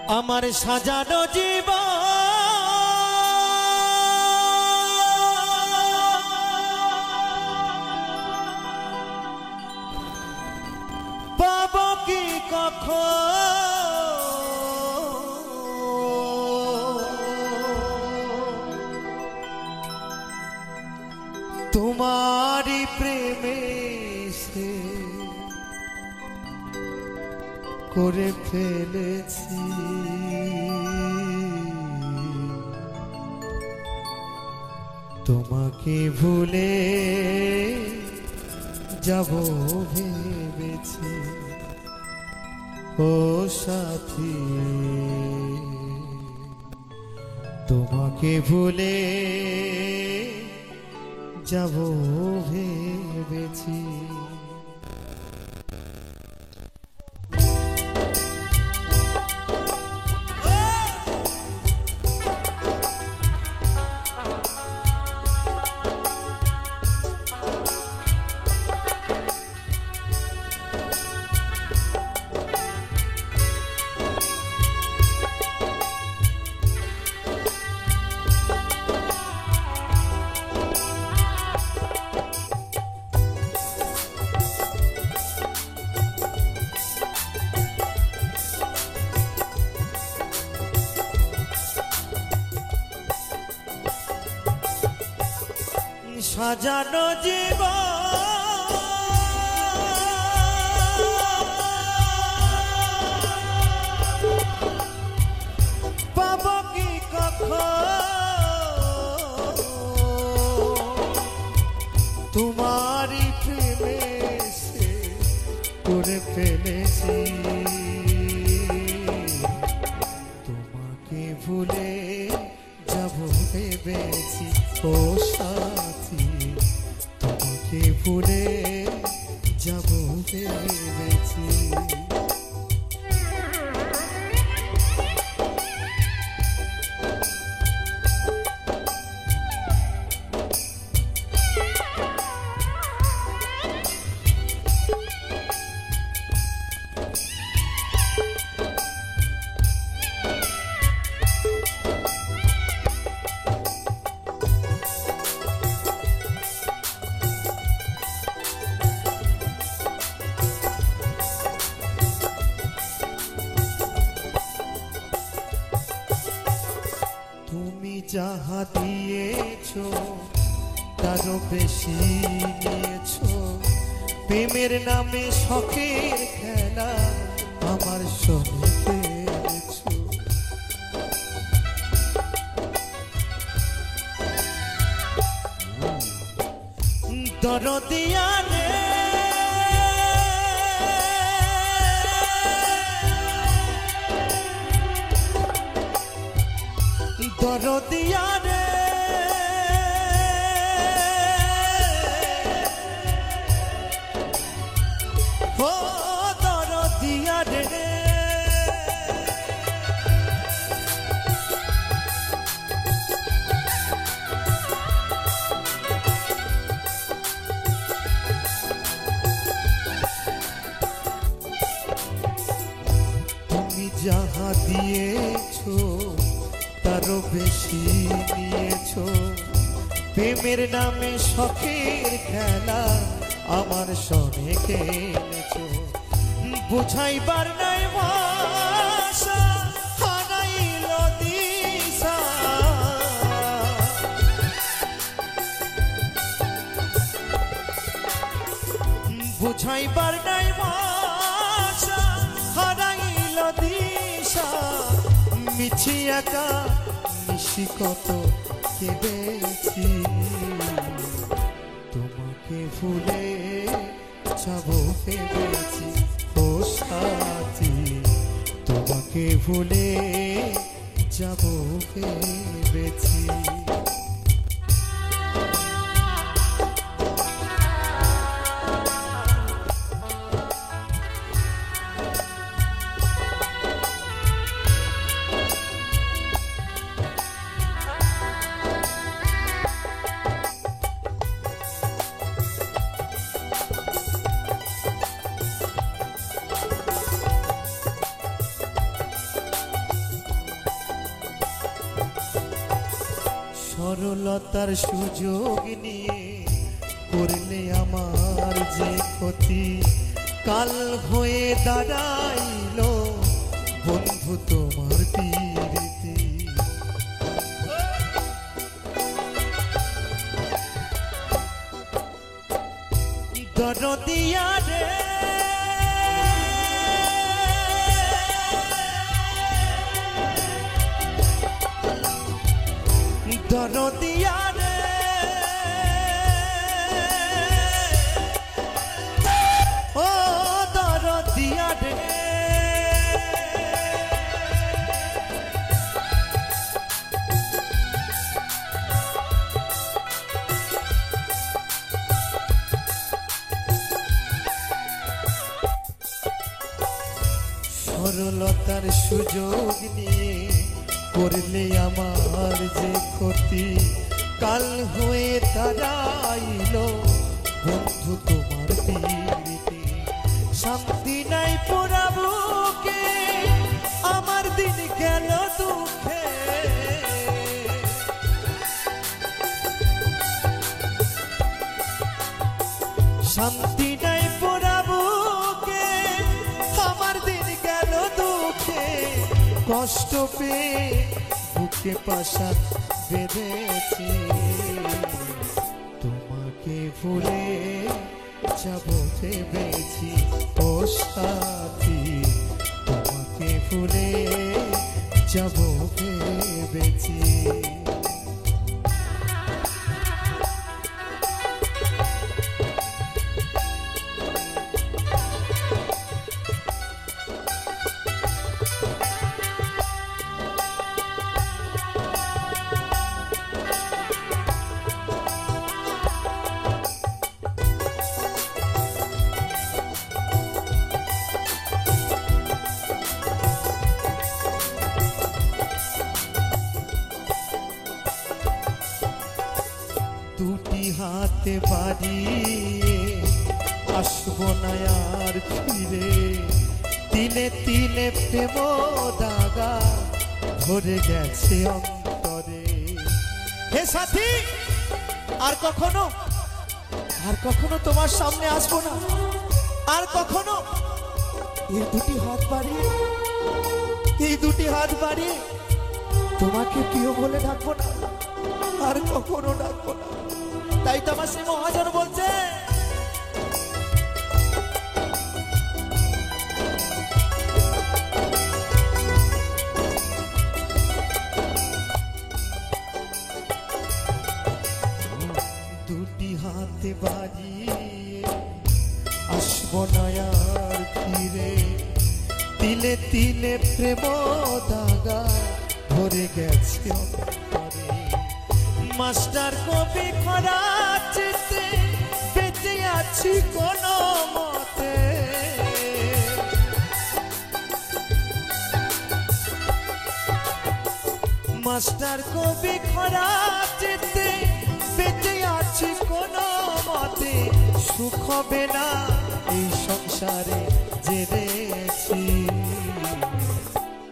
আমার সাজানো জীবন পাবো কি কখন তোমারি প্রেমে সে করে ফেলেছি তোমাকে ভুলে যাব ভেবেছি ও সাথী তোমাকে ভুলে যাব ভেবেছি সাজানো জীবন পাবো কি কখন তোমারি প্রেমে সে করে ফেলেছি তোমাকে ভুলে যাব ভেবেছি ও সাথী তোমাকে ভুলে যাব ভেবেছি যাহা দিয়েছো তারও বেশি নিয়েছো প্রেমের নামে শখের খেলা আমার সঙ্গে খেলেছো দরদিয়া রে দরদিয়া রে ও দরদিয়া রে তুমি যাহা দিয়েছো তারও বেশি নিয়েছো প্রেমের নামে শখের খেলা আমার সনে খেলেছো বুঝাইবার নাই ভাষা হারাইল দিশা বুঝাইবার নাই ভাষা হারাইল দিশা মিছি একা মিশি কত কেঁদেছি তোমাকে ভুলে যাব ভেবেছি ও সাথী তোমাকে ভুলে যাব ভেবেছি সরলতার সুযোগ নিয়ে করলে আমার যে ক্ষতি, কাল হয়ে দাঁড়াইলো বন্ধু তোমার প্রীতি। দরদিয়া রে দরদিয়া রে ও দরদিয়া রে সরলতার সুযোগ নিয়ে করলে আমার যে ক্ষতি, কাল হয়ে দাঁড়াইলো বন্ধু তোমার প্রীতি। শান্তি নাই পোড়া বুকে, আমার দিন গেল দুঃখে। শান্তি নাই পোড়া বুকে, আমার দিন গেল দুঃখে। কষ্ট পেয়ে বুকে পাশা বেঁধেছি, তোমাকে ভুলে যাব ভেবেছি ও সাথী, তোমাকে ভুলে যাব ভেবেছি। দুটি হাতে বাড়িয়ে আসবো না আর ফিরে, তিলে তিলে প্রেম দাগা ধরে গেছে অন্তরে। হে সাথী, আর কখনো তোমার সামনে আসবো না, আর কখনো এই দুটি হাত বাড়িয়ে তোমাকে প্রিয় বলে ডাকবো না, আর কখনো ডাকবো না। তাই তো আমার সেই মহাজন বলছে, দুটি হাতে বাড়িয়ে আসবো না আর ফিরে, তিলে তিলে প্রেম দাগা ধরে গেছে অন্তরে। মাস্টার কবি খরা চিতে বেঁচে আছি কোনো মতে, মাস্টার কবি খরা চিতে বেঁচে আছি কোনো মতে। সুখ হবে না এই সংসারে জেনেছি,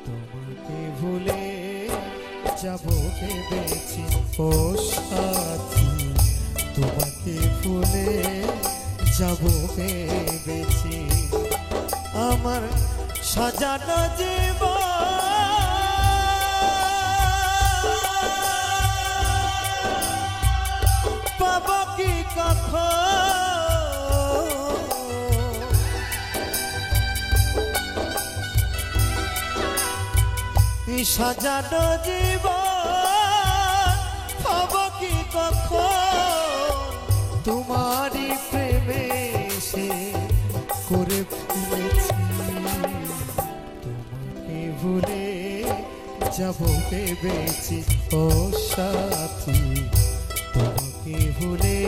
তোমাকে ভুলে যাব ভেবেছি ও সাথী, তোমাকে ভুলে যাব ভেবেছি। আমার সাজানো জীবন পাবো কি কখন, সাজানো জীবন পাবো কি কখন, তোমারই প্রেমে সে করে ফেলেছি। তোমাকে ভুলে যাব ভেবেছি ও সাথী, তোমাকে ভুলে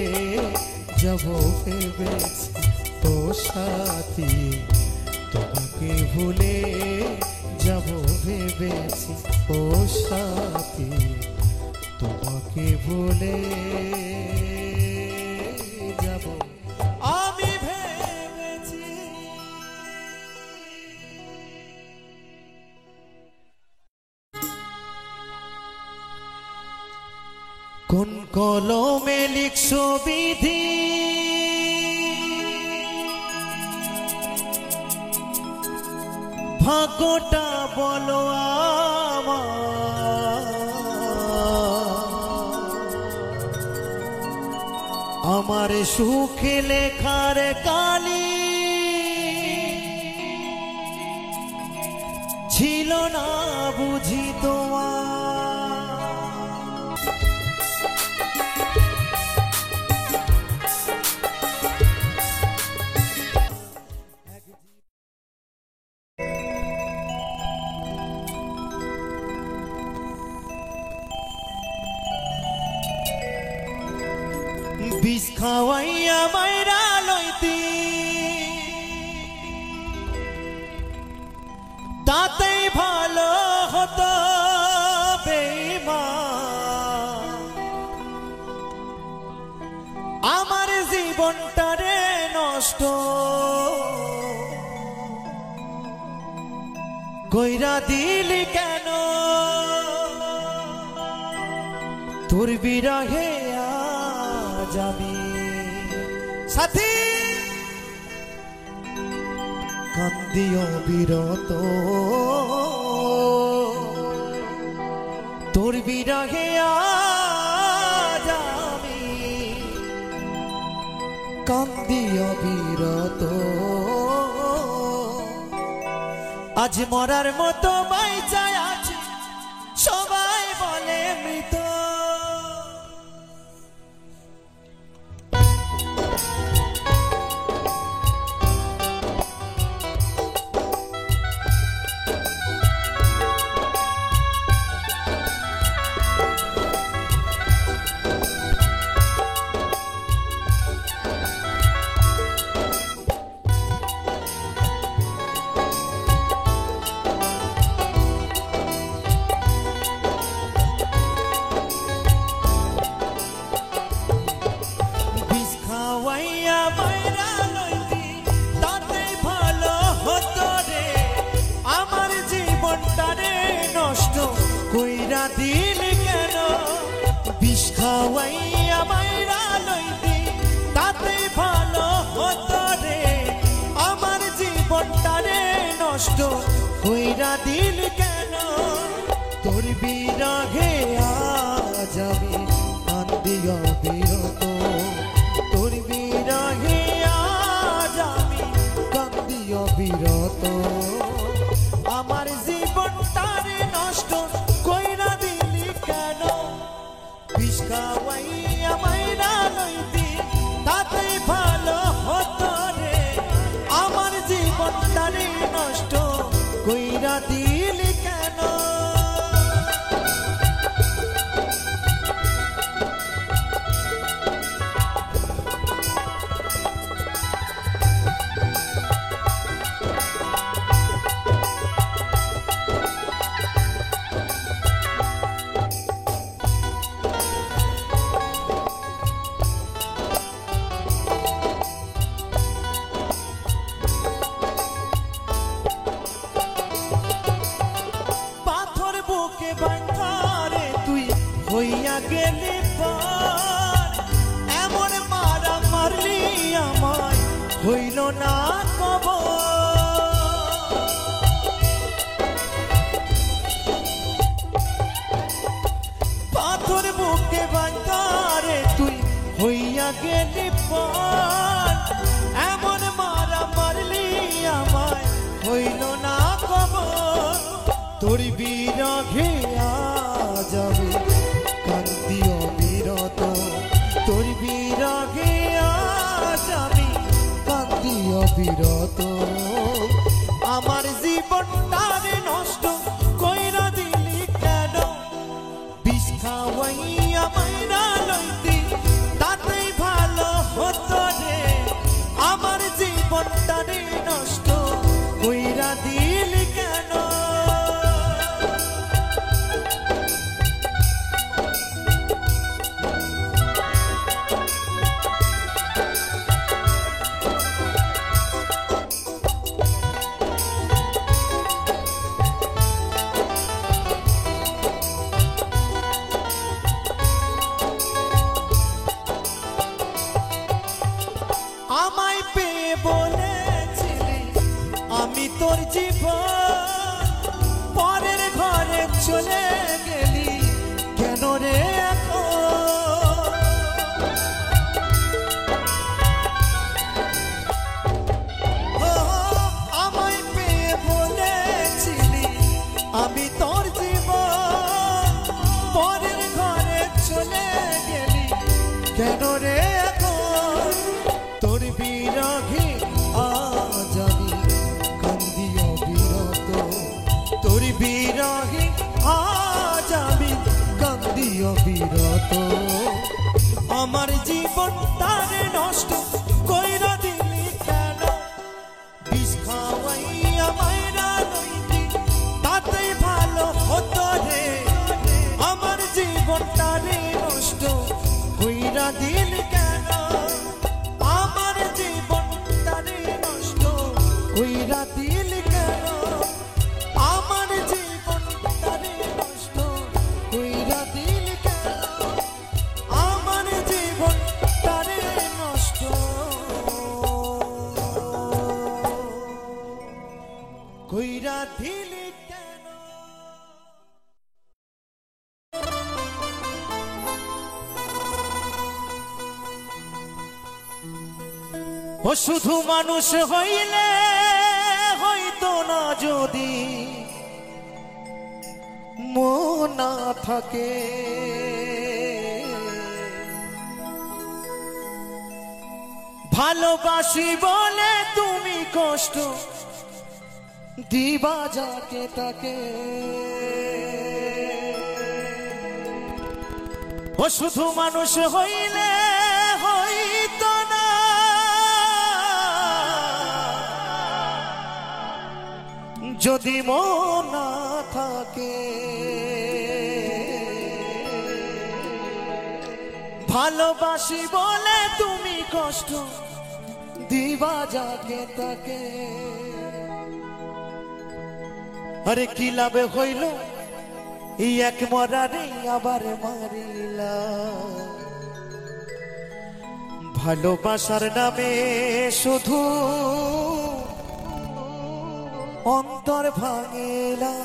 যাব ভেবেছি ও সাথী, তোমাকে ভুলে যাব ভেবেছি ও সাথী, তোমাকে ভুলে যাব আমি ভেবেছি। কোন কলমে লিখছো বিধি ভাগ্যটা বলো আমার সুখে লেখার কালি ছিল না বুঝি তোমার বিষ খাওয়াইয়া মাইরা লইতি তাতেই ভালো হতো বেঈমান আমার জীবনটারে নষ্ট কইরা দিলি কেন তোর বিরহে যাবি সাথী কান্দিও বিরত তোর বিরহে যাবি কান্দিও বিরত আজ মরার মতো বাইচা আছি সবাই বলে মৃত কইরা দিল কেন বিষ খাওয়াইয়া মাইরা লইতি তাতে ভালো হতো রে আমার জীবনটারে নষ্ট কইরা দিল কেন তোর বিরহে আজ আমি কান্দিয়া বিরত তোর বিরহে আজ আমি কান্দিয়া বিরত আমার জীবনটারে নষ্ট কইরা দিলি কেন বিষ খাওয়াইয়া মাইরা লইতি তাতে ভালো হতো রে আমার জীবনটারে নষ্ট কইরা দিলি কেন হইয়া গেলি পর এমন মারা মারলি আমায় হইল না কবর পাথর বুকে বাঁধারে তুই হইয়া গেলি পর এমন মারা মারলি আমায় হইল না কবর তোর বিরহে আজ আমি কান্দিও বিরত তোর বিরহে আজ আমি কান্দিও বিরত আমার জীবনটারে নষ্ট কইরা দিলি কেন বিষ খাওয়াইয়া মাইরা লইতি তাতেই ভালো হতো রে আমার জীবনটারে নষ্ট কইরা দিলি কেন আমি তোর জীবন পরের ঘরে চলে গেলি কেন রে এখন তোর বিরহে আজ আমি কান্দি অবিরত তোর বিরহে আজ আমি কান্দি অবিরত আমার জীবন তারে নষ্ট কইরা দিলি কেন বিষ খাওয়াইয়া মাইরা লইলি তাতেই ভালো হতো রে আমার জীবন তারে নষ্ট কইরা দিলি কেন আমার জীবন তারে নষ্ট কইরা দিলি কেন আমার জীবন তারে নষ্ট কইরা দিলি কেন আমার জীবন তারে নষ্ট কইরা দিলি কেন ও শুধু মানুষ হইলে হইতো না যদি মন না থাকে ভালোবাসি বলে তুমি কষ্ট দিবা যাকে তাকে ও শুধু মানুষ হইলে হইতো না যদি মন না থাকে ভালোবাসি বলে তুমি কষ্ট দিবা যাকে তাকে আরে কি লাভ হইল এই এক মরারে আবার মারিলা ভালোবাসার নামে শুধু অন্তর ভাঙিলা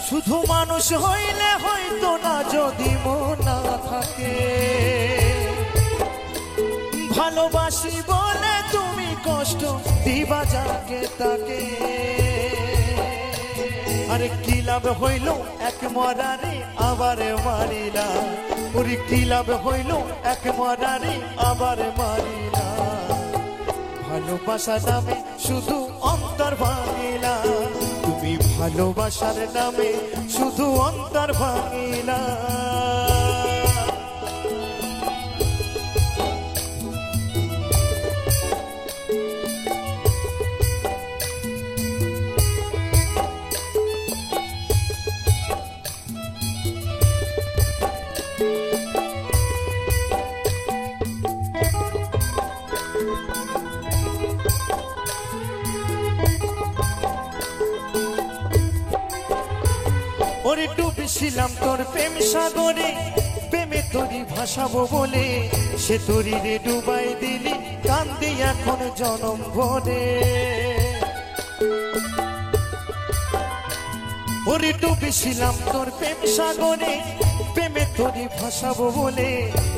শুধু মানুষ হইলে হইতো না যদি মন না থাকে ভালোবাসি বলে তুমি কষ্ট দিবা যাকে তাকে আরে কি লাভ হইল এক মরারে আবার মারিলা ওরে কি লাভ হইল এক মরারে আবার মারিলা ভালোবাসার নামে শুধু অন্তর ভাঙিলা তুমি ভালোবাসার নামে শুধু অন্তর ভাঙিলা ওরে ডুবেছিলাম তোর প্রেম সাগরে প্রেমে তোরি ভাসাবো বলে সে তোরি রে ডুবাই দিলি কান্দি এখন জনম ভরে ওরে ডুবেছিলাম তোর প্রেম সাগরে প্রেমে তোরি ভাসাবো বলে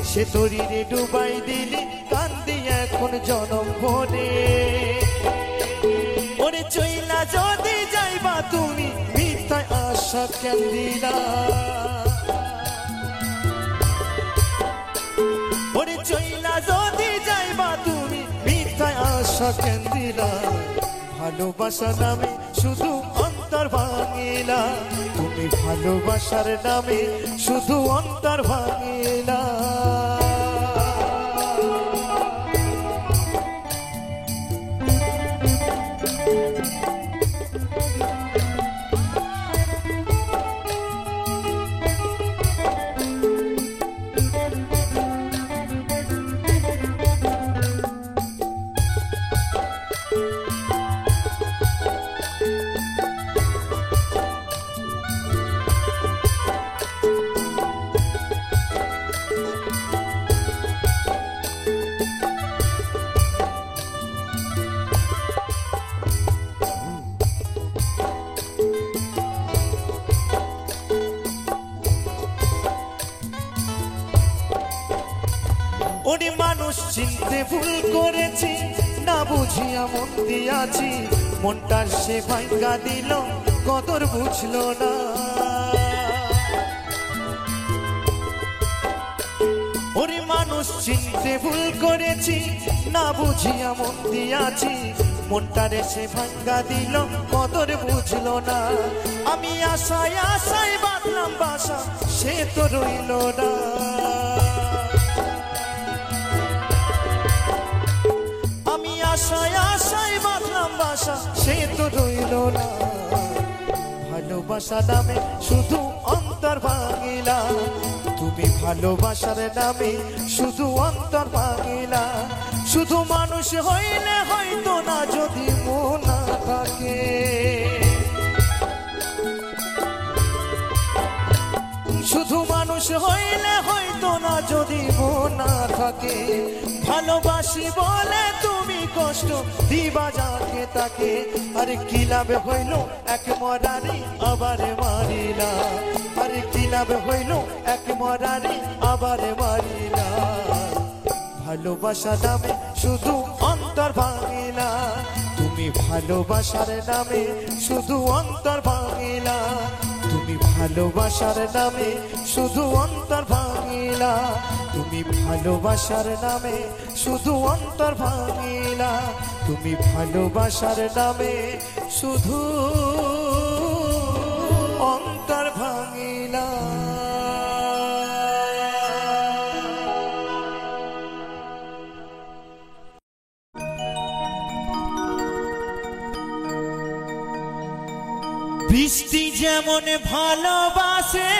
সে তোরি রে ডুবাই দিলি কান্দি এখন জনম ভরে ওরে চইলা যদি যাইবা তুমি মিথ্যায় আশা কেন দিলা ওরে চইলা যদি যাইবা তুমি মিথ্যায় আশা কেন দিলা ভালোবাসা নামে শুধু অন্তর ভাঙিলা তুমি ভালোবাসার নামে শুধু অন্তর ভাঙিলা ওরে মানুষ চিনতে ভুল করেছি, না বুঝিয়া মন দিয়াছি, মনটার সে ভাঙ্গা দিল, কদর বুঝলো না। ওরে মানুষ চিনতে ভুল করেছি, না বুঝিয়া মন দিয়াছি, মনটারে সে ভাঙ্গা দিল, কদর বুঝলো না। আমি আশায় আশায় বাঁধলাম বাসা, সে তো রইল না। আমি আশায় আশায় বাঁধলাম বাসা, সে তো রইল না। ভালোবাসা নামে শুধু অন্তর ভাঙিলা, তুমি ভালোবাসার নামে শুধু অন্তর ভাঙিলা। শুধু মানুষ হইলে হয়তো না যদি মন না থাকে, শুধু মানুষ হইলে হয়তো না যদি মন না থাকে। ভালোবাসি বলে তুমি কষ্ট দিবা যাকে তাকে, আরে কি লাভ হইল এক মরারি আবার মারিলা, আরে কি লাভ হইল এক মরারি আবার মারিলা। ভালোবাসা নামে শুধু অন্তর ভাঙিলা, তুমি ভালোবাসার নামে শুধু অন্তর ভাঙিলা, তুমি ভালোবাসার নামে শুধু অন্তর ভাঙিলা, তুমি ভালোবাসার নামে শুধু অন্তর ভাঙিলা, তুমি ভালোবাসার নামে শুধু অন্তর ভাঙিলা। বৃষ্টি যেমন ভালোবাসে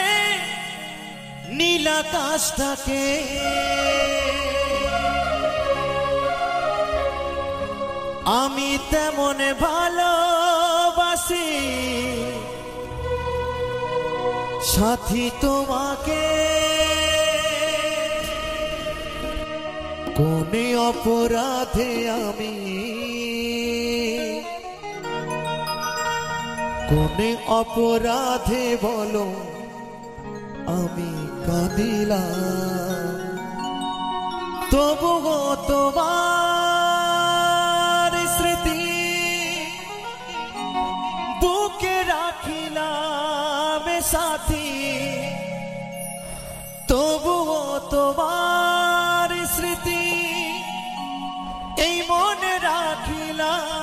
নীল আকাশটাকে, আমি তেমন ভালোবাসি সাথী তোমাকে। কোন অপরাধে আমি, কোন অপরাধে বলো আমি কাঁদিলাম, তবুও তোমার স্মৃতি বুকে রাখিলাম সাথী, তবুও তোমার স্মৃতি এই মনে রাখিলাম।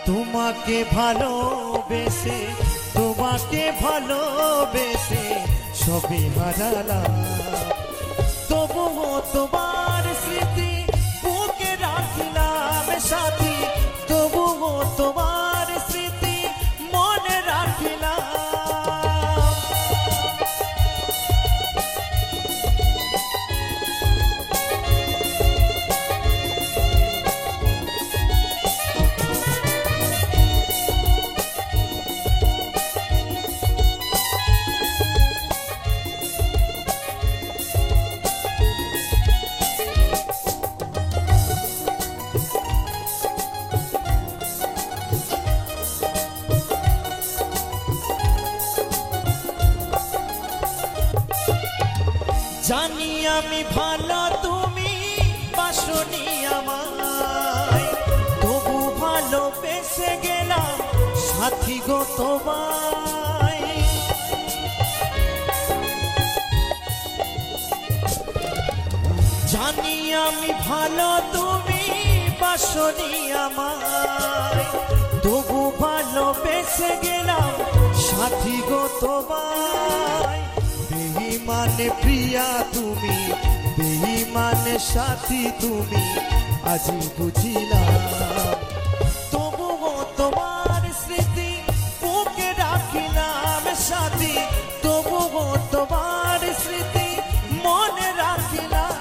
তোমাকে ভালোবেসে, তোমাকে ভালোবেসে সবই হারালাম, তবুও তোমার স্মৃতি বুকে রাখিলাম সাথী, তবুও তোমার স্মৃতি মনে রাখিলাম। জানি আমি ভালো তুমি বাসনি আমায়, তবু ভালোবেসে গেলাম সাথী গো তোমায়। জানি আমি ভালো তুমি বাসনি আমায়, তবু ভালোবেসে গেলাম সাথী গো তোমায়। বেঈমানে প্রিয়া তুমি, বেঈমানে সাথী তুমি, আজি বুঝিলাম। তবুও তোমার স্মৃতি বুকে রাখিলাম সাথী, তবুও তোমার স্মৃতি মনে রাখিলাম।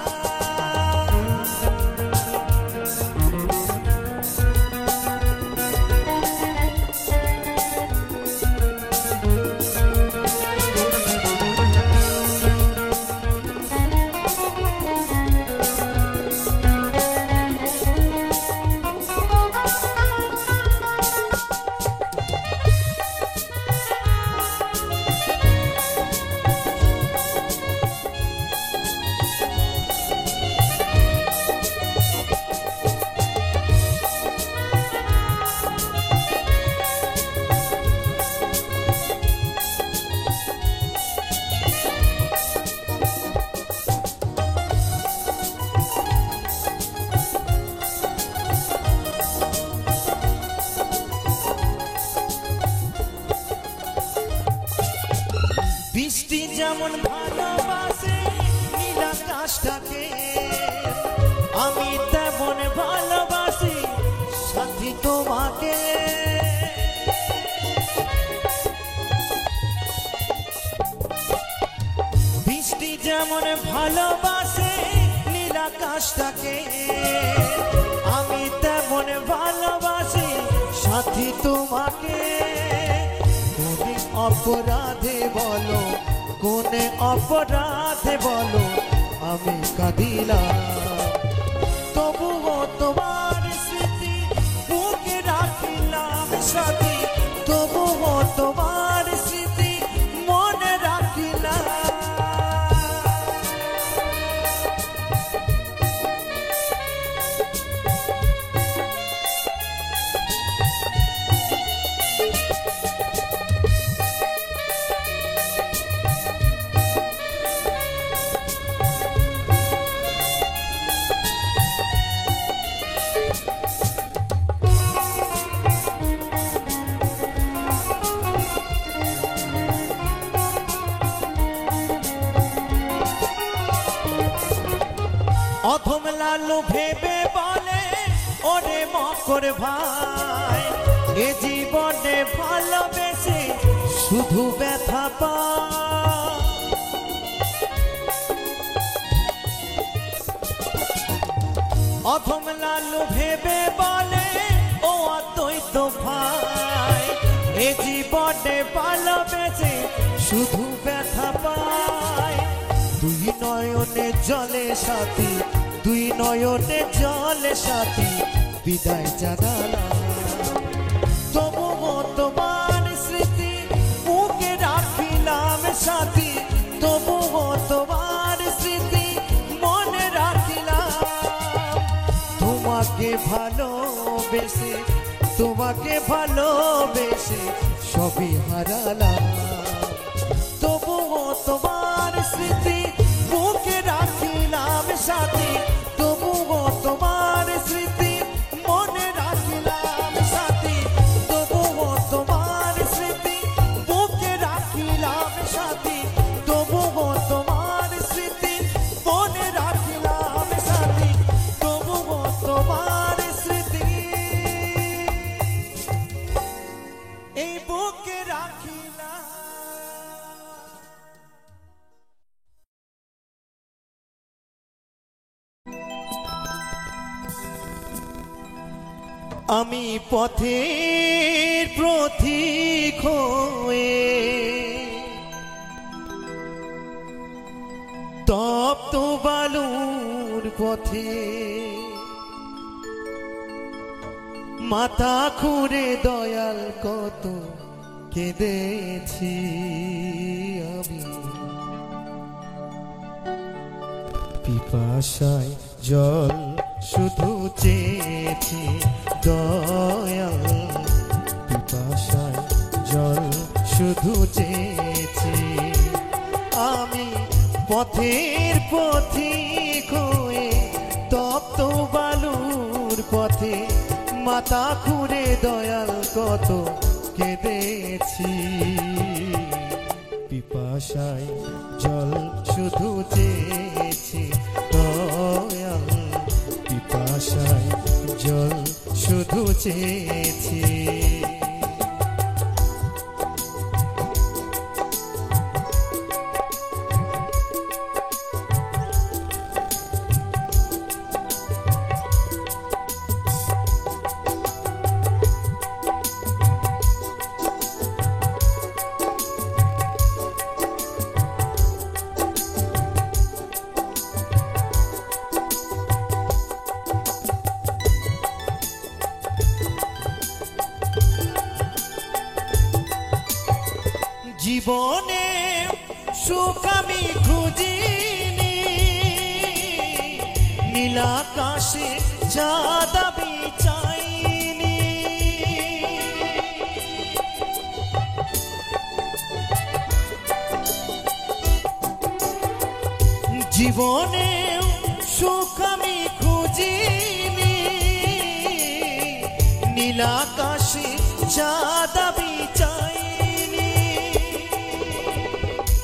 বৃষ্টি যেমন ভালোবাসে নীল আকাশটাকে, আমি তেমন ভালোবাসি সাথী তোমাকে। বৃষ্টি যেমন ভালোবাসে নীল আকাশটাকে, আমি তেমন ভালোবাসি সাথী তোমাকে। কোনে অপরাধে বলো, কোনে অপরাধে বলো আমি কাঁদিলাম। তবুও তোমার স্মৃতি বুকে রাখিলাম সাথী, তবুও তোমার স্মৃতি মনে রাখিলাম। অধম লালু ভেবে বলে ওরে মকর ভাই, এ জীবনে ভালোবেসে শুধু ব্যথা পায়। অধম লালু ভেবে বলে ও অদ্বৈত ভাই, এ জীবনে ভালোবেসে শুধু ব্যথা পায়। দুই নয়নে জলে সাথী, দুই নয়নে জলে সাথী বিদায় জানালাম। তবুও তোমার স্মৃতি বুকে রাখিলাম সাথী, তবুও তোমার স্মৃতি মনে রাখিলাম। তোমাকে ভালোবেসে, তোমাকে ভালোবেসে সবই হারালাম। তবুও তোমার স্মৃতি বুকে রাখিলাম সাথী, তবুও তোমার স্মৃতি মনে রাখিলাম সাথী, তবুও তোমার স্মৃতি বুকে রাখিলাম সাথী, তবুও তোমার স্মৃতি মনে রাখিলাম সাথী, তবুও তোমার স্মৃতি এই বুকে রাখিলাম। আমি পথের প্রতীক হয়ে তপ্ত বালুর পথে মাথা খুঁড়ে দয়াল কত কেঁদেছি আমি। পিপাসায় জল শুধু চেয়েছি দয়াল, পিপাসায় জল শুধু চেয়েছি। আমি পথের পথিক হয়ে স্তব্ধ বালুর পথে মাথা খুঁড়ে দয়াল কত কেঁদেছি। পিপাসায় জল শুধু চেয়েছি দয়াল, পিপাসায় জল শুধু চেয়েছি। জীবনে সুখ আমি খুঁজিনি, নীলাকাশে চাঁদ আমি চাইনি। জীবনে সুখ আমি খুঁজিনি, নীলাকাশে চাঁদ আমি চাইনি।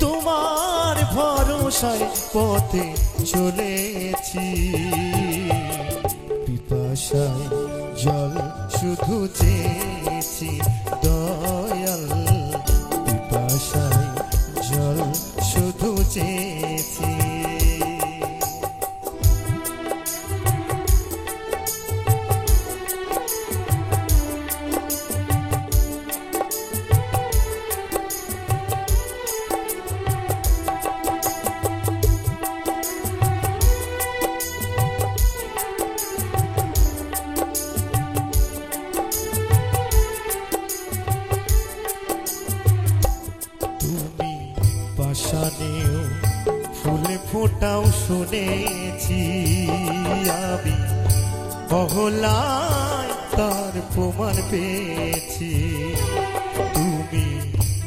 তোমার ভরসায় পথে চলেছি, পিপাসায় জল শুধু চেয়েছি দয়াল, পিপাসায় জল শুধু চেয়েছি। পাষাণেও ফুলে ফোটাও শুনেছি আমি, অহলায় তার প্রমাণ পেয়েছি। তুমি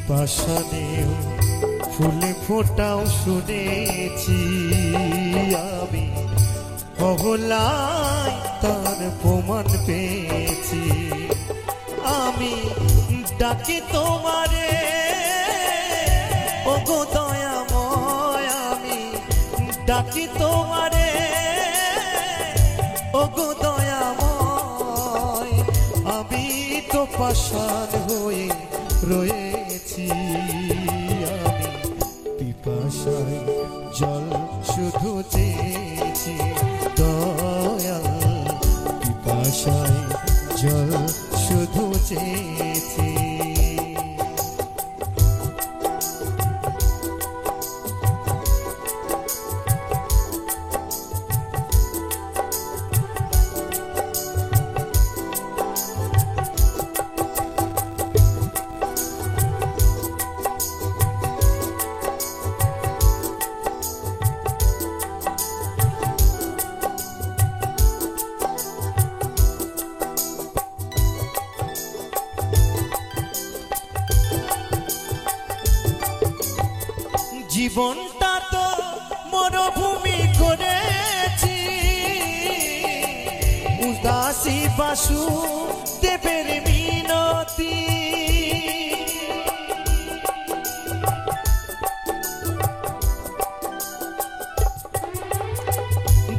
পাষাণেও ফুলে ফোটাও শুনেছি আমি, অহলায় তার প্রমাণ পেয়েছি। আমি ডাকি তোমারে ওগো দয়াময়, আমি ডাকি তোমারে ওগো দয়াময়। আমি তো পাষাণ হয়ে রয়েছি, আমি পিপাসায় জল শুধু চেয়েছি দয়াল, পিপাসায় জল শুধু চেয়েছি। জীবনটা তো মরুভূমি করেছি, উদাসী বাসুদেবের মিনতি।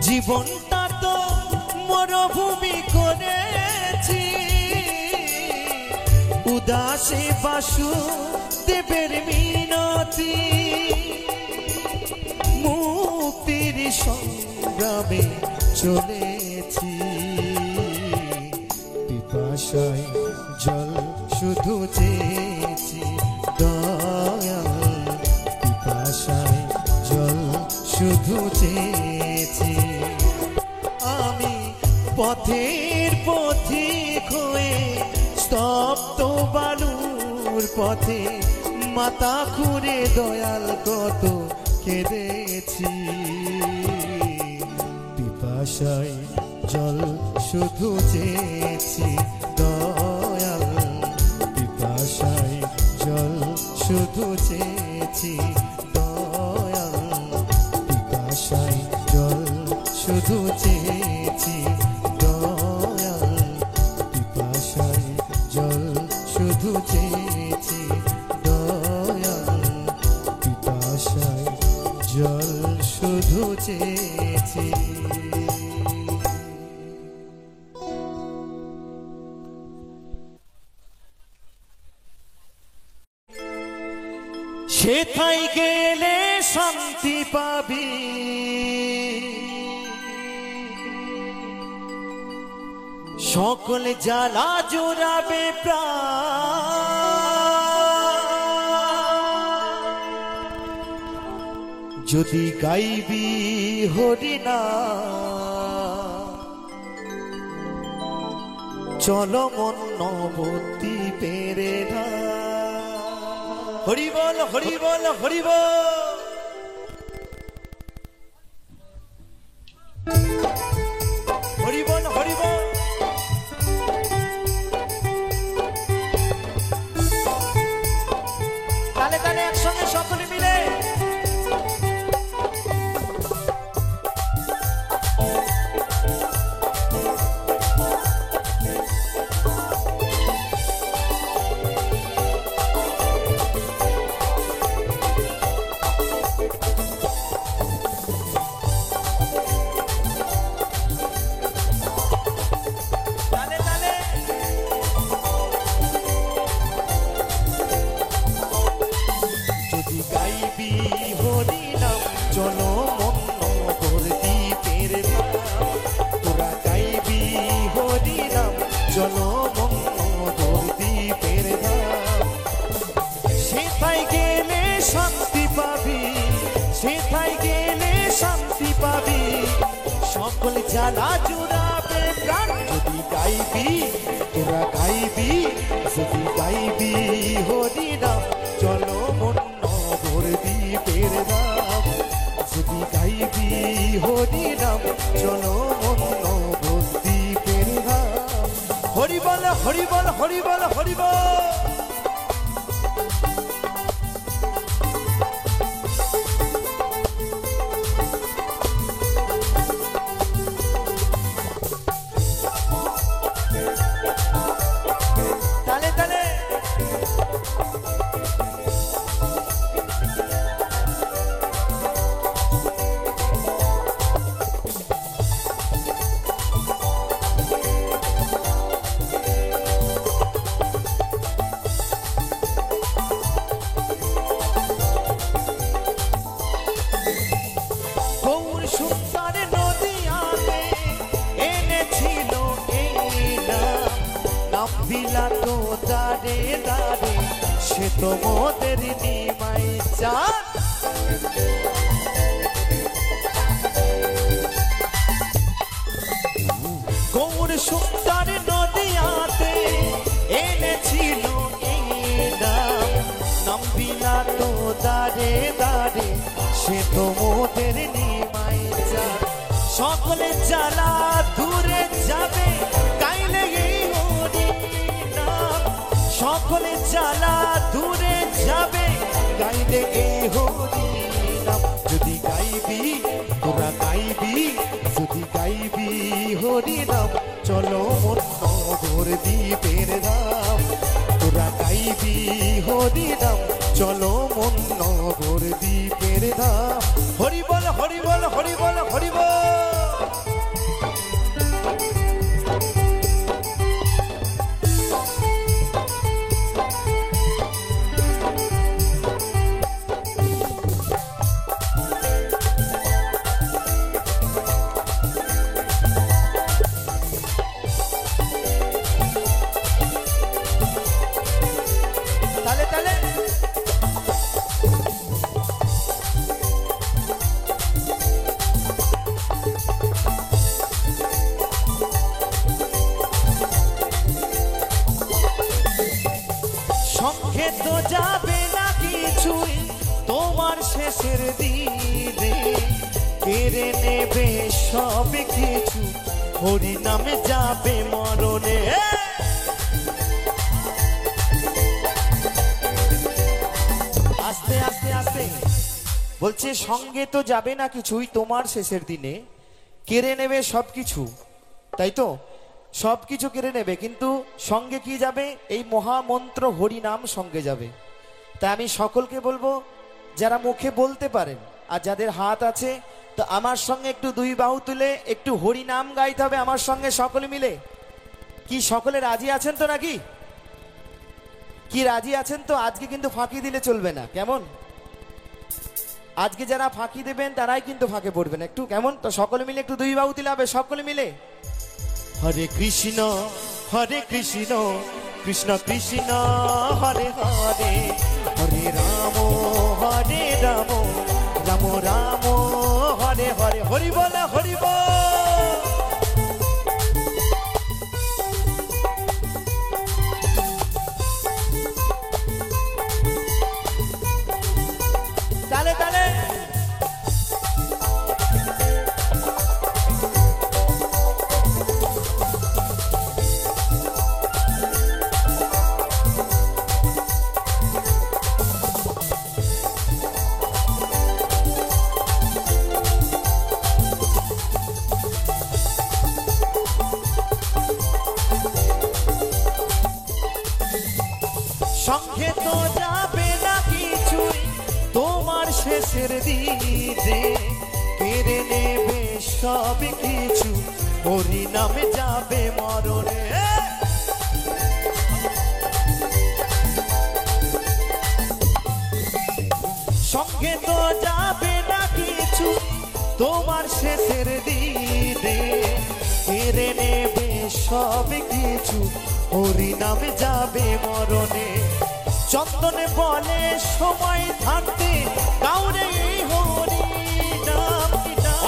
জীবনটা তো মরুভূমি করেছি, উদাসী বাসুদেবের মিনতি। মুক্তির সংগ্রামে চলেছি, পিপাসায় জল শুধু চেয়েছি দয়াল, পিপাসায় জল শুধু চেয়েছি। আমি পথের পথিক হয়ে স্তব্ধ বালুর পথে মাথা খুঁড়ে দয়াল কত কেঁদেছি। পিপাসায় জল শুধু চেয়েছি দয়াল, পিপাসায় জল শুধু চেয়েছি দয়াল, পিপাসায় জল শুধু চেয়েছি। জল শুধু চেয়েছি। সেথায় গেলে শান্তি পাবি, সকল জ্বালা জোড়াবে প্রাণ। যদি গাইবি হরিনাম, চলো মন নবদ্বীপের পেরে না। হরি বল হরি বল হরি বল। হরি বল হরি বল। তালে তালে একসঙ্গে সকলে মিলে। চলো মন নবদ্বীপের ধাম, তোরা গাইবি হরিনাম, চলো মন নবদ্বীপের ধাম। সেথায় গেলে শান্তি পাবি, সেথায় গেলে শান্তি পাবি, সকল জ্বালা জুড়াবে প্রাণ। যদি গাইবি তোরা গাইবি, যদি গাইবি হরিনাম, চলো মন নবদ্বীপের ধাম। যদি গাইবি হরিনাম, চলো মন নবদ্বীপের ধাম। হরি বল হরি বল হরি বল হরি বল। তালে তালে সুন্দর নদিয়াতে এনেছিল এই নাম বিলাত দাঁড়ে দাঁড়ে, সে তো মোদের নিমাই চাঁদ। গৌর সুন্দর নদিয়াতে এনেছিল এই নাম বিলাত দাঁড়ে দাঁড়ে, সে তো মোদের নিমাই চাঁদ। সকলে জ্বালা দূরে যাবে গাইলে এই হরিনাম, সকলে জ্বালা দূরে যাবে গাইলে এই হরিনাম। যদি গাইবি তোরা গাইবি, যদি গাইবি হরিনাম, চলো মন নবদ্বীপের ধাম। তোরা গাইবি হরিনাম, চলো মন নবদ্বীপের ধাম। হরি বল হরি বল হরি বল হরি বল। তালে তালে সঙ্গে তো যাবে না কিছুই তোমার শেষের দিনে, কেড়ে নেবে সব কিছু হরিনামে যাবে মরণে। আস্তে আস্তে আস্তে বলছে, সঙ্গে তো যাবে না কিছুই তোমার শেষের দিনে, কেড়ে নেবে সবকিছু। তাই তো, সবকিছু কেড়ে নেবে, কিন্তু সঙ্গে কি যাবে? এই মহামন্ত্র হরিনাম সঙ্গে যাবে। তাই আমি সকলকে বলবো, যারা মুখে বলতে পারেন আর যাদের হাত আছে তো আমার সঙ্গে একটু দুই বাহু তুলে একটু হরি নাম গাইতে হবে আমার সঙ্গে সকলে মিলে। কি সকলে রাজি আছেন তো নাকি? কি রাজি আছেন তো? আজকে কিন্তু ফাঁকি দিলে চলবে না, কেমন? আজকে যারা ফাঁকি দেবেন তারাই কিন্তু ফাঁকে পড়বেন, একটু কেমন? তো সকলে মিলে একটু দুই বাহু তুলে হবে সকলে মিলে। হরে কৃষ্ণ কৃষ্ণ কৃষ্ণ হরে হরে, হরে রাম রাম রাম হরে হরে, হরি বল হরি বল। তালে তালে সঙ্গে তো যাবে না কিছুই তোমার শেষের দিনে, কেড়ে নেবে সব কিছু হরি নামে যাবে মরণে। সঙ্গে তো যাবে না কিছু তোমার শেষের দিনে, কেড়ে নেবে সব কিছু হরি নামে যাবে মরণে। চন্দনে বলে সময় থাকতে কাউরে এই হরি নাম,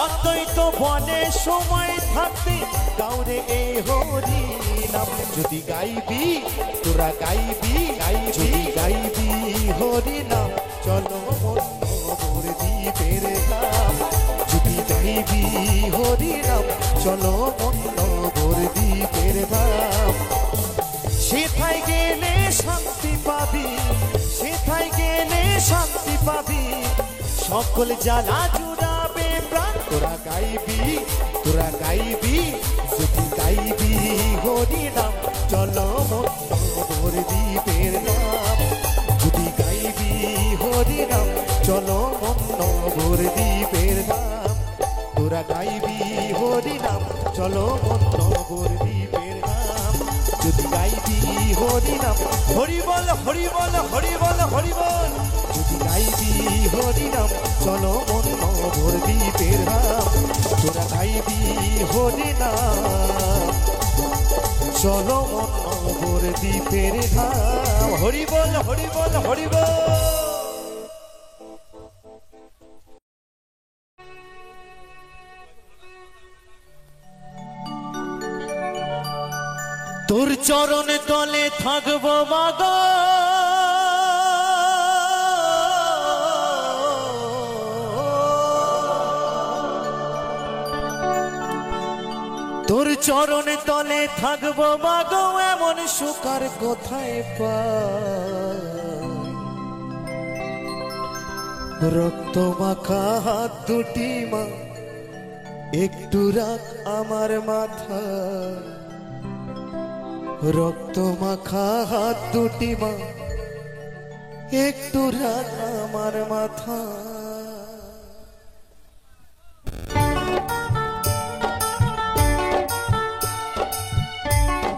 অদ্বৈত বলে সময় থাকতে কাউরে এই হরি নাম। যদি গাইবি তোরা গাইবি গাইবি হরি নাম, চলো মনোহর দ্বীপের ধাম। যদি গাইবি হরি নাম, চলো মনোহর দ্বীপের ধাম। সেথায় গেলে শান্তি পাবি, সেথায় গেলে শান্তি পাবি, সকল জ্বালা জুড়াবে প্রাণ। তোরা গাইবি যদি গাইবি হরি নাম, চলো মনোহর দ্বীপের নাম। যদি গাইবি হরি নাম, চলো মনোহর দ্বীপের নাম। তোরা গাইবি হরি নাম, চলো মনোহর দ্বীপের নাম। যদি গাইবি হরি নাম, হরি বল হরি বল হরি বল হরি বল। যদি গাইবি হরি নাম, চলো মনোহর দ্বীপের নাম। তোরা গাইবি হরি নাম, চলো মনোহর দ্বীপের নাম। হরি বল হরি বল হরি বল। তোর চরণ তলে থাকবো মাগো, তোর চরণ তলে থাকবো মাগো, এমন সুকার কোথায় পাই। রক্ত মাখা হাত দুটি মা, একটু রাখ আমার মাথা। রক্ত মাখা হাত দুটি মা, একটু রাখ আমার মাথা।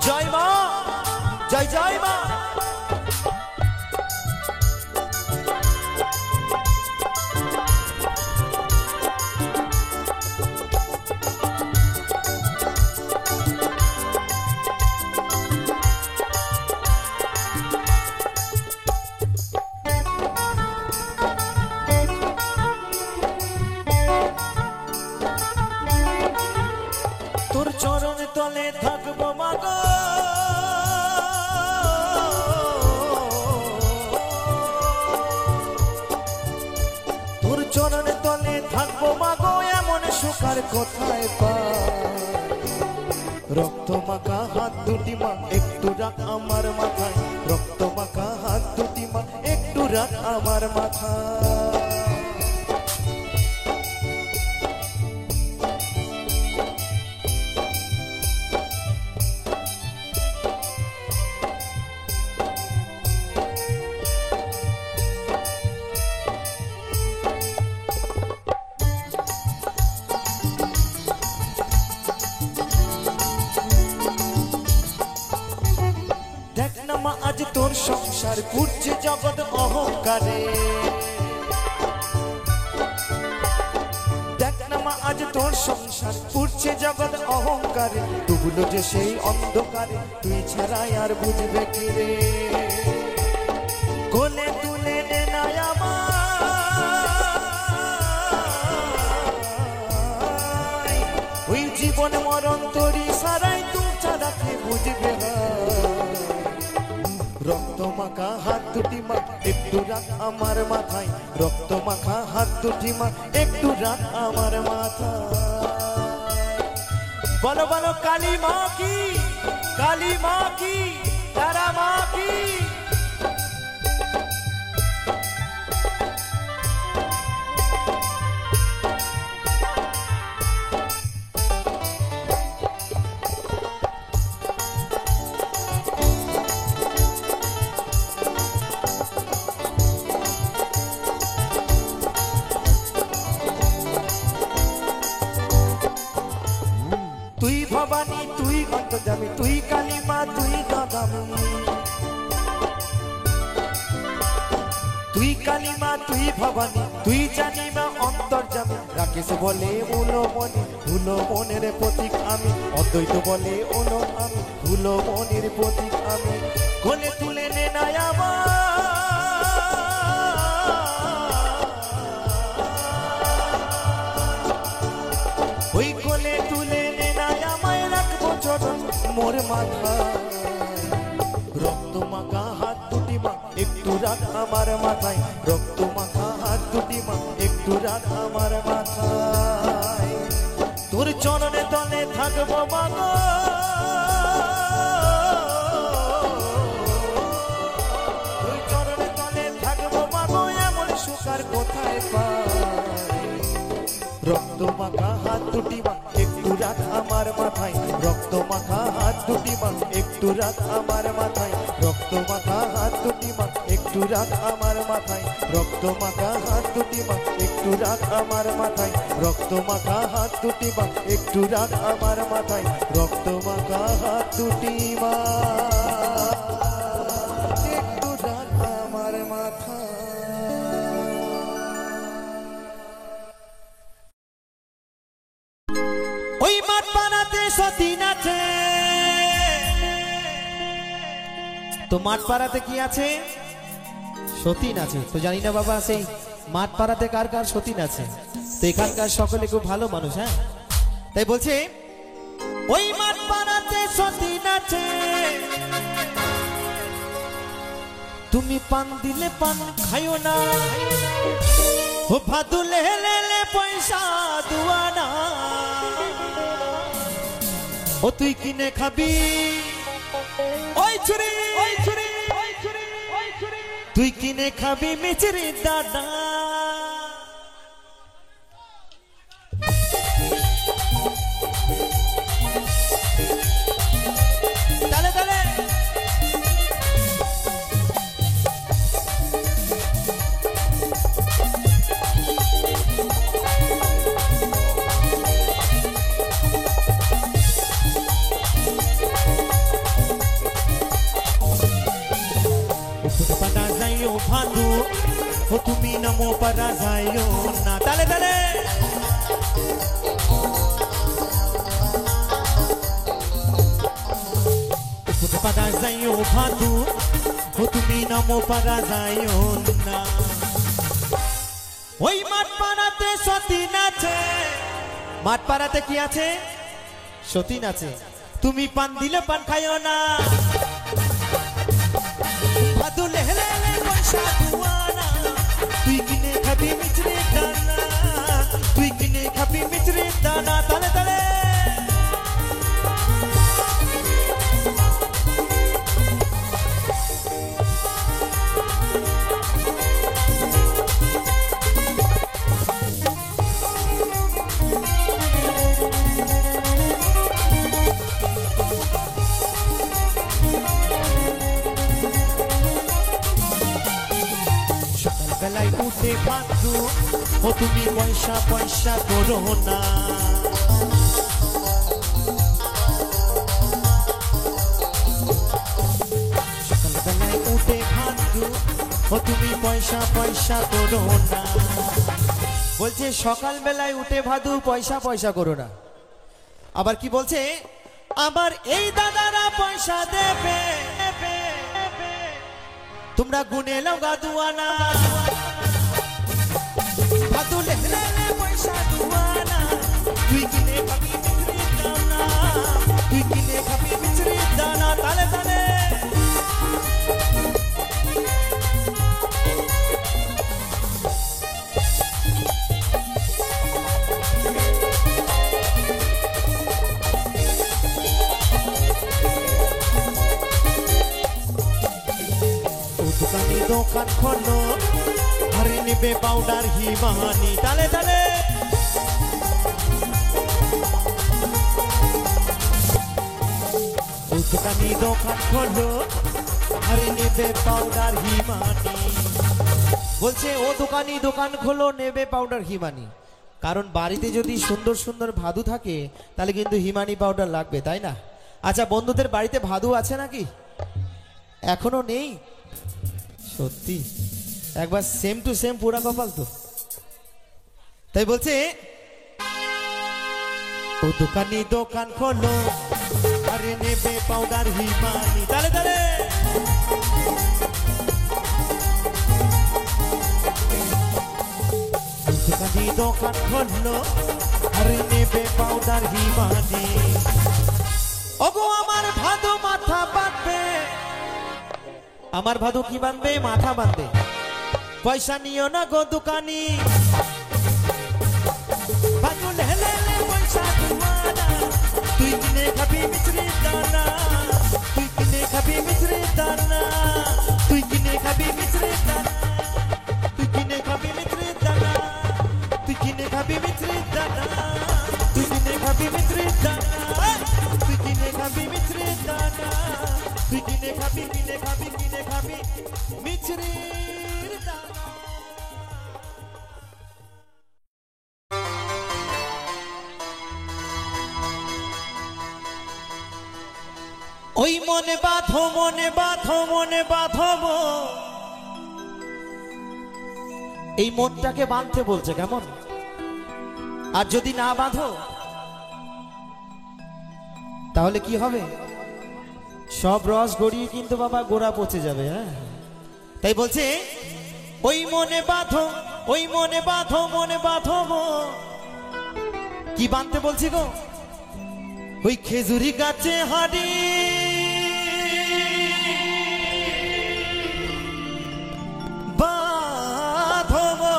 জয় মা, জয় জয় মা। তোর চরণ তলে থাকবো মাগো, তোর চরণ তলে থাকবো মাগো, এমন সুকার কোথায় পাই। রক্ত মাখা হাত দুটি মা, একটু রাখ আমার মাথায়। রক্ত মাখা হাত দুটি মা, একটু রাখ আমার মাথায়। সংসার পুড়ছে জগৎ অহংকারে। দেখ না মা আজ তোর সংসার পুড়ছে জগৎ অহংকারে, ডুবলো যে সেই অন্ধকারে, তুই ছাড়াই আর বুঝবে কি রে। কোলে তুলে নে না আমায়, ওই জীবন মরণ তোরি সারাই, তুই ছাড়া কে বুঝবে। রক্ত মাখা হাত দুটি মা একটু রাখ আমার মাথায়, রক্ত মাখা হাত দুটি মা একটু রাখ আমার মাথায়। বলো বলো কালী মা কি, কালী মা কি, তারা মা কি। তুই ভবানী তুই অন্তর্যামী, তুই কালী মা তুই দাদামী, তুই কালী মা তুই ভবানী, তুই জানি মা অন্তর্যামী। রাকেশ বলে উলো মনি, উলো মনের প্রতীক আমি, অদ্বৈত বলে উলো আমি, উলো মনের প্রতীক আমি। কোলে তুলে নে না আমার, ওই কোলে তুলে নে না আমায়, রাখবো চরণ মোর মাথায়। রক্ত মাখা হাত দুটি মা একটু রাখ আমার মাথায়, রক্ত মাখা হাত দুটি মা একটু রাখ আমার মাথায়। তোর চরণে তলে থাকবো মাগো, তোর চরণে তলে থাকবো মাগো, এমন সুখার কোথায় পাই। রক্ত মাখা হাত দুটি মা একটু রাখ আমার মাথায়, রক্ত মাখা হাত দুটি মা একটু রাখ আমার মাথায়, রক্ত মাখা হাত দুটি মা একটু রাখ আমার মাথায়, রক্ত মাখা হাত দুটি মা একটু রাখ আমার মাথায়, রক্ত মাখা হাত দুটি মা একটু রাখ আমার মাথায়, রক্ত মাখা হাত দুটি মা একটু রাখ আমার মাথায়। ওই মাঠ পাড়াতে সতীন আছে, তো মাঠ পাড়াতে কি আছে? সতীন আছে। তো জানি না বাবা সেই মাঠ পাড়াতে কার কার সতীন আছে। তো এখানকার সকলে খুব ভালো মানুষ, হ্যাঁ, তাই বলছে ওই মাঠ পাড়াতে সতীন আছে, তুমি পান দিলে পান খাইও না, ও ভাদু লেলে পয়সা দুয়ানা, ও তুই কিনে খাবি ওই ছুরি, ওই ছুরি, ওই ছুরি, ওই ছুরি, তুই কিনে খাবি মিচরি দাদা। তালে তালে ভাদু, ও তুমি নমো পারা যাইও না। তালে তালে পারা যাইও ভাদু, ও তুমি নমো পারা যাইও না। ওই মাঠ পাড়াতে সতীন আছে, মাঠ পাড়াতে কি আছে? সতীন আছে। তুমি পান দিলে পান খাইও না, ভাদু লেলে পয়সা দুয়ানা, তুই কিনে খাবি মিচরে দানা, তুই কিনে খাবি মিচরে দানা। তালে তালে বেলায় উঠে ভাদু, ও তুমি পয়সা পয়সা করো না, সকাল বেলায় উঠে ভাদু, ও তুমি পয়সা পয়সা করো না। বলছে সকাল বেলায় উঠে ভাদু পয়সা পয়সা করো না। আবার কি বলছে, আবার এই দাদারা পয়সা দেবে, তোমরা গুনে লাও গাদুয়ানা। ভাদু লেলে পয়সা দুয়ানা, তুই কিনে খাবি মিছরির দানা, তুই কিনে খাবি মিছরির দানা। তালে তালে দোকান খোলো আর নেবে পাউডার হিমানি। তালে তালে দোকানি দোকান খোলো আর নেবে পাউডার হিমানি। বলছে ও দোকানি দোকান খোলো নেবে পাউডার হিমানি। কারণ বাড়িতে যদি সুন্দর সুন্দর ভাদু থাকে তাহলে কিন্তু হিমানি পাউডার লাগবে, তাই না? আচ্ছা বন্ধুদের বাড়িতে ভাদু আছে নাকি? এখনো নেই? সত্যি একবার সেম টু সেম পুরা কপাল তো। তাই বলছে ও দোকানি দোকান খোলো আরে নেবে পাউডার হিমানি। তালে তালে দোকানি দোকান খোলো আরে নেবে পাউডার হিমানি। ওগো আমার ভাদু মাথা বাঁধবে, আমার ভাদু কি বাঁধবে? মাথা বাঁধবে। পয়সা নিও না গো দোকানি, ভাদু লেলে পয়সা দুয়ানা, তুই কিনে খাবি মিছরির দানা, তুই কিনে খাবি মিছরির দানা, তুই কিনে খাবি মিছরির দানা, তুই কিনে খাবি মিছরির দানা, তুই কিনে খাবি মিছরির দানা, তুই কিনে খাবি মিছরির দানা, তুই কিনে খাবি মিছরির দানা, তুই কিনে খাবি কিনে খাবি কিনে খাবি মিছরির দানা। ওই মনে বাঁধো মনে বাঁধো মনে বাঁধবো, এই মনটাকে বাঁধতে বলছে কেমন? আর যদি না বাঁধো তাহলে কি হবে? সব রস গড়িয়ে কিন্তু বাবা গোড়া পচে যাবে। হ্যাঁ তাই বলছে ওই মনে বাঁধো, ওই মনে বাঁধো মনে বাঁধবো। কি বাঁধতে বলছি গো? ওই খেজুরি গাছে হাড়ি বাঁধবো,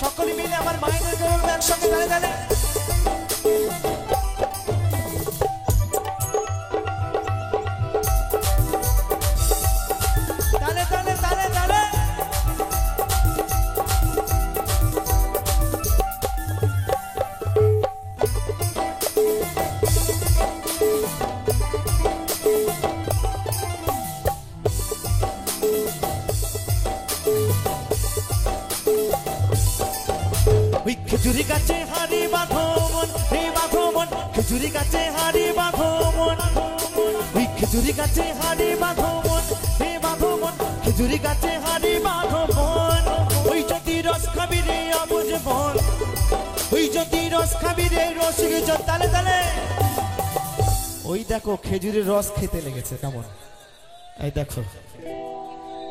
সকলে মিলে আমার মায়ের বলবো একসঙ্গে তালে তালে। তালে তালে তালে তালে ওই খেজুরি গাছে হাড়ি বাঁধো মন, হে বাঁধো মন, খেজুরি গাছে হাড়ি বাঁধো মন, ওই খেজুরি গাছে হাড়ি বাঁধো মন, হে বাঁধো মন, খেজুরি গাছে হাড়ি বাঁধো মন। ওই যদি রস খাবি রে অবুঝ মন, ওই যদি রস খাবি রে রসিক জন। তালে তালে ওই দেখো খেজুরের রস খেতে লেগেছে কেমন? এই দেখো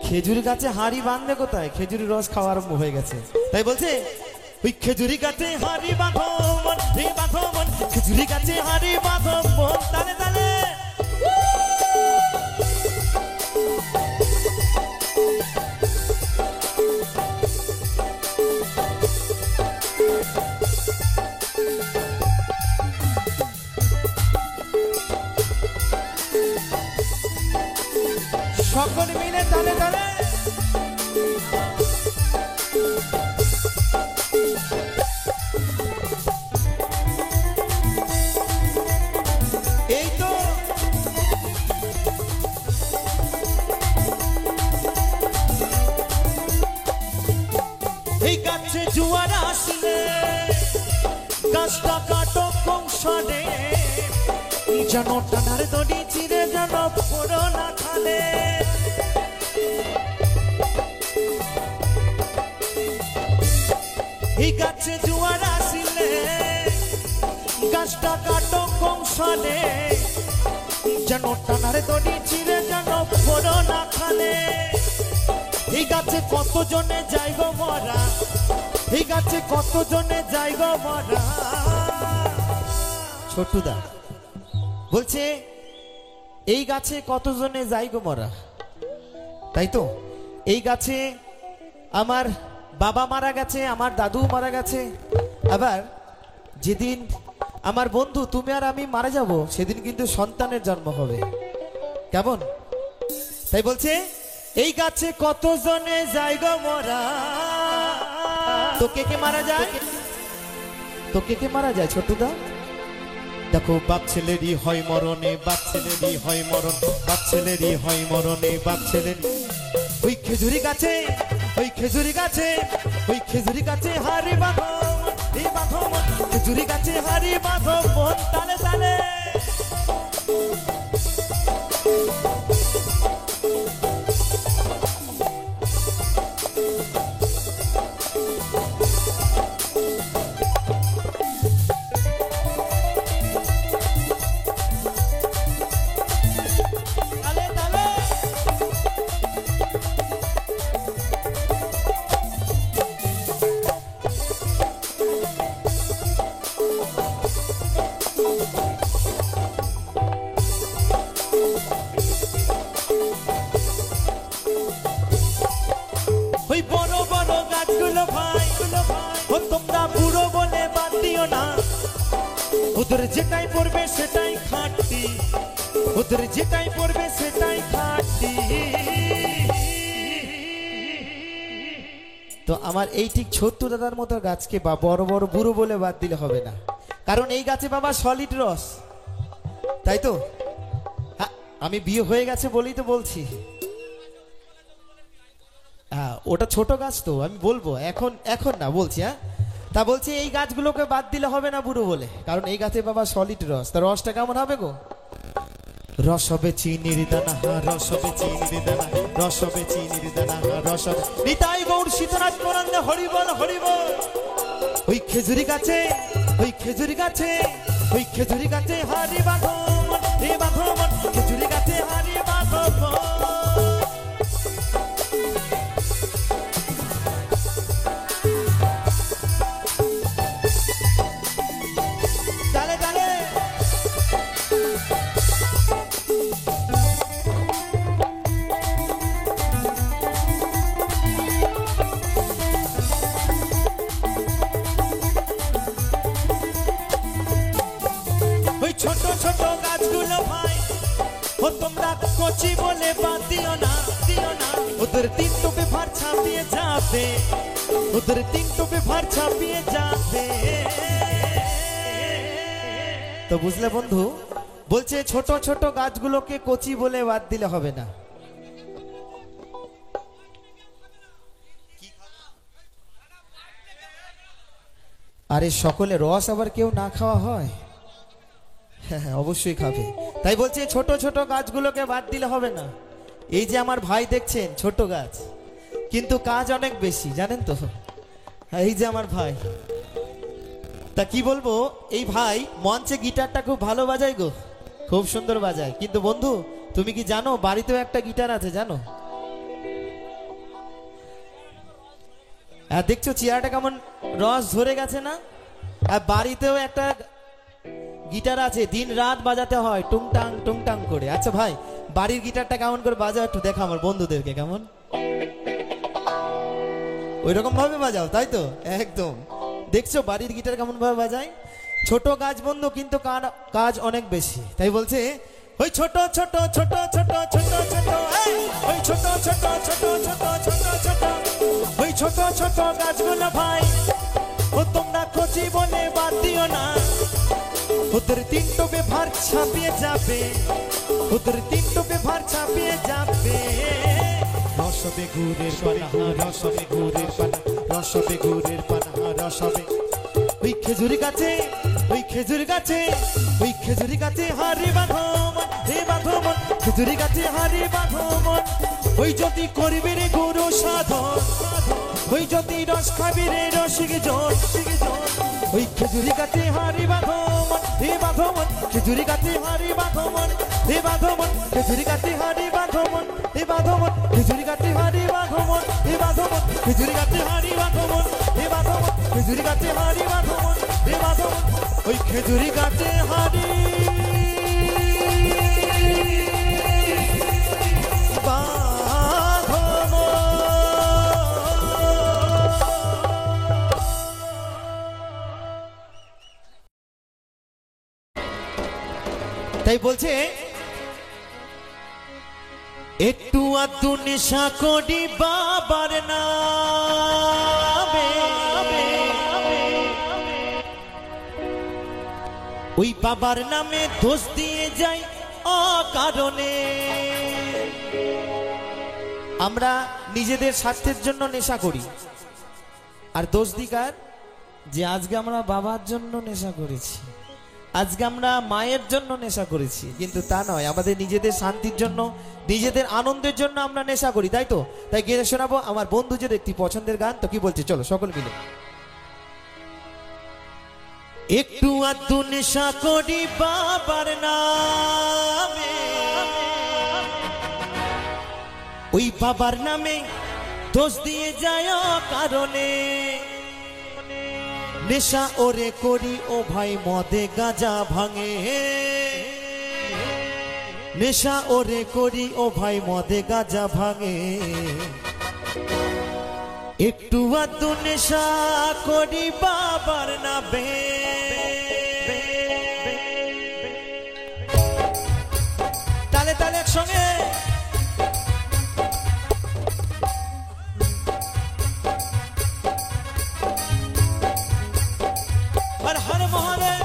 খেজুরি গাছে হাড়ি বাঁধবে কোথায়? খেজুরের রস খাওয়া আরম্ভ হয়ে গেছে। তাই বলছে ওই খেজুরি গাছে হাড়ি বাঁধো মন, হে বাঁধো মন, খেজুরি গাছে হাড়ি বাঁধো মন। তালে তালে সকলে মিলে তালে তালে এই তো এই গাছে জুয়ার আসিলে গাছটা কাটো কৌশলে যেন টানার দড়ি চিরে যেন পড়ো না খালে এই গাছে জোয়ার আসিলে গাছটা কাটো কৌশলে যেন টানার দড়ি চিরে যেন পড়ো না খালে এই গাছে কতজনে যাই গো মরা এই গাছে কতজনে যাই গো মরা ছোটুদা বলছে এই গাছে কতজনে যাই গো মরা তাই তো এই গাছে আমার বাবা মারা গেছে আমার দাদু মারা গেছে আবার যেদিন আমার বন্ধু তুমি আর আমি মারা যাব সেদিন কিন্তু সন্তানের জন্ম হবে কেমন তাই বলছে এই গাছে কতজনে যাই গো মরা তো কে মারা যায় তো কে মারা যায় ছোটুদা দেখো বাপ ছেলেরই হয় মরণে বাপ ছেলেরই হয় মরণ বাপ ছেলেরই হয় মরণে বাপ ছেলেরই ওই খেজুরি গাছে ওই খেজুরি গাছে ওই খেজুরি গাছে হারি বাঁধো এই বাঁধো খেজুরি গাছে হারি বাঁধো মন তালে তালে ওই বড় বড় গাছগুলো ভাই ও তোমরা বুড়ো বলে বাদ দিও না ওদের যেটাই পড়বে সেটাই খাঁটি ওদের যেটাই পড়বে সেটাই খাঁটি তো আমার এই ঠিক ৭০ দাদার মতো গাছকে বা বড় বড় বুড়ো বলে বাদ দিলে হবে না কারণ এই গাছে বাবা সলিড রস তাই তো আমি বিয়ে হয়ে গেছে বলেই তো বলছি হ্যাঁ ওটা ছোট গাছ তো আমি বলবো এখন এখন না বলছি হ্যাঁ তা বলছি এই গাছগুলোকে বাদ দিলে হবে না বুড়ো বলে কারণ এই গাছে বাবা সলিড রস তার রসটা কেমন হবে গো রস হবে চিনির দানা রস হবে চিনির দানা রস হবে চিনির দানা রস হবে নিতাই গৌর সীতারাজ পরান্দে হরি বল হরি বল ওই খেজুরি গাছে ওই খেজুরি গাছে ওই খেজুরি গাছে হারি বাঁধো হে বাঁধো খেজুরি গাছে হারি বাঁধো ছোট ছোট গাছগুলো ভাই ও তোমরা কচি বলে বাদ দিও না ওদের 3 টোপে ভার ছাপিয়ে যাবে ওদের 3 টোপে ভার ছাপিয়ে যাবে তো বুঝলে বন্ধু বলছে ছোট ছোট গাছগুলোকে কচি বলে বাদ দিলে হবে না আরে সকলে রস আবার কেউ না খাওয়া হয় হ্যাঁ অবশ্যই খাবে তাই বলছে ছোট ছোট গাছগুলোকে বাদ দিলে হবে না এই যে আমার ভাই দেখছেন ছোট গাছ কিন্তু কাজ অনেক বেশি জানেন তো এই যে আমার ভাই তা কি বলবো এই ভাই মঞ্চে গিটারটা খুব ভালো বাজায় গো খুব সুন্দর বাজায় কিন্তু বন্ধু তুমি কি জানো বাড়িতেও একটা গিটার আছে জানো আর দেখছো চেয়ারটা কেমন রস ধরে গেছে না আর বাড়িতেও একটা গিটার আছে দিন রাত বাজাতে হয় টুংটাং করে আচ্ছা ভাই বাড়ির গিটারটা কেমন করে বাজাও একটু দেখা আমার বন্ধুদেরকে কেমন ওই রকম ভাবে বাজাও তাই তো একদম দেখছো বাড়ির গিটার কেমন ভাবে বাজায় ছোট গাছ বন্ধু কিন্তু কাজ অনেক বেশি তাই বলছে ওই ছোট ছোট ছোট ছোট ছোট ছোট ওই ছোট ছোট ছোট ছোট ছোট ছোট ওই ছোট ছোট গাছগুলো ভাই ও তোমরা কচি বলে বাদ দিও না ওদের 3 টোপে ভার ছাপিয়ে যাবে ওদের 3 টোপে ভার ছাপিয়ে যাবে রস রসবে ঘুরের পানা রসবে ঘুরের পানা রসবে ঘুরের পানা রসবে ওই খেজুরি গাছে ওই খেজুরি গাছে ওই খেজুরি গাছে হারি বাঁধো মন হে বাঁধো মন খেজুরি গাছে হারি বাঁধো মন ওই যদি করবি রে গুরু সাধন ওই যদি রস খাবি রে রসিক জন ওই খেজুরি গাছে হারি বাঁধো মন হে বাঁধো মন খেজুরি গাছে হারি বাঁধো মন হে বাঁধো মন খেজুরি গাছে হারি বাঁধো মন হে বাঁধো মন খেজুরি গাছে হারি বাঁধো মন হে বাঁধো মন খেজুরি গাছে হারি বাঁধো মন হে বাঁধো মন খেজুরি গাছে হারি বাঁধো মন হে বাঁধো মন ওই খেজুরি গাছে হারি তাই বলছে একটু আধটু নেশা করি বাবার নামে ওই বাবার নামে দোষ দিয়ে যাই অকারণে আমরা নিজেদের স্বার্থের জন্য নেশা করি আর দোষ দিই কার যে আজকে আমরা বাবার জন্য নেশা করেছি আজকে আমরা মায়ের জন্য নেশা করেছি কিন্তু তা নয় আমাদের নিজেদের শান্তির জন্য নিজেদের আনন্দের জন্য আমরা নেশা করি তাই তো তাই গেয়ে শোনাবো আমার বন্ধুদের একটি পছন্দের গান তো কি বলছে চলো সকল মিলে একটু আধটু নেশা করি বাবার নামে ওই বাবার নামে দোষ দিয়ে যায় কারণে নেশা ওরে করি ও ভাই মদে গাঁজা ভাঙে নেশা ওরে করি ও ভাই মদে গাঁজা ভাঙে একটু আধটু নেশা করি বাবার নামে তালে তালে একসঙ্গে हर हर महादेव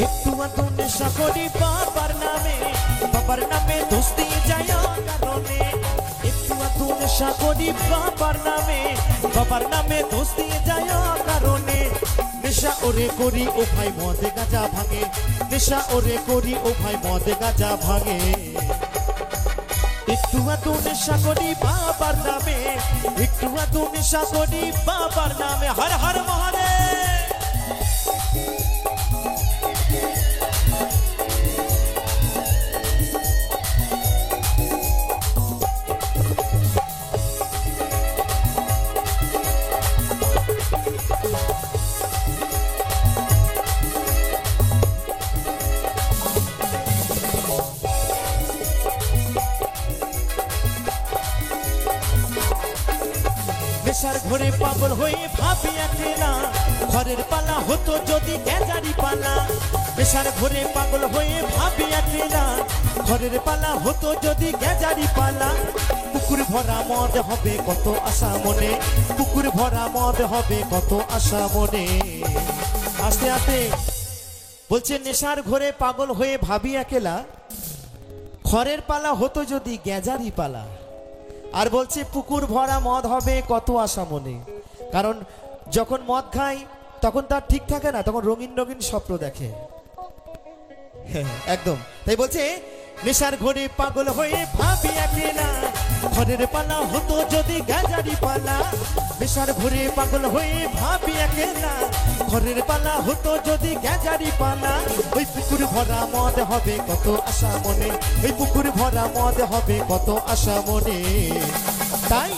একটু আধটু নেশা করি বাবার নামে দোষ দিয়ে যায় কারণে একটু আধটু নেশা করি বাবার নামে দোষ দিয়ে যায় কারণে নেশা ওরে করি ও ভাই মদে গাঁজা ভাঙে নেশা ওরে করি ও ভাই মদে গাঁজা ভাঙে একটু আধটু নেশা করি বাবার নামে একটু আধটু নেশা করি বাবার নামে হর হর মহাদেব নেশার ঘরে পাগল হয়ে ভাবি একলা ঘরের পালা হতো যদি গেজারি পালা নেশার ঘরে পাগল হয়ে ভাবি একলা ঘরের পালা হতো যদি গেজারি পালা পুকুর ভরা মদ হবে কত আশা মনে পুকুর ভরা মদ হবে কত আশা মনে আস্তে আস্তে বলছে নেশার ঘরে পাগল হয়ে ভাবি একলা ঘরের পালা হতো যদি গেজারি পালা আর বলছে পুকুর ভরা মদ হবে কত আশা মনে কারণ যখন মদ খাই তখন তার ঠিক থাকে না তখন রঙিন রঙিন স্বপ্ন দেখে একদম তাই বলছে নেশার ঘরে পাগল হয়ে ভাবি একলা ঘরের পালা হতো যদি গেজারি পালা নেশার ঘরে পাগল হয়ে ভাবি একলা ঘরের পালা হতো যদি গেজারি পালা ওই পুকুর ভরা মদ হবে কত আশা মনে ওই পুকুর ভরা মদ হবে কত আশা মনে তাই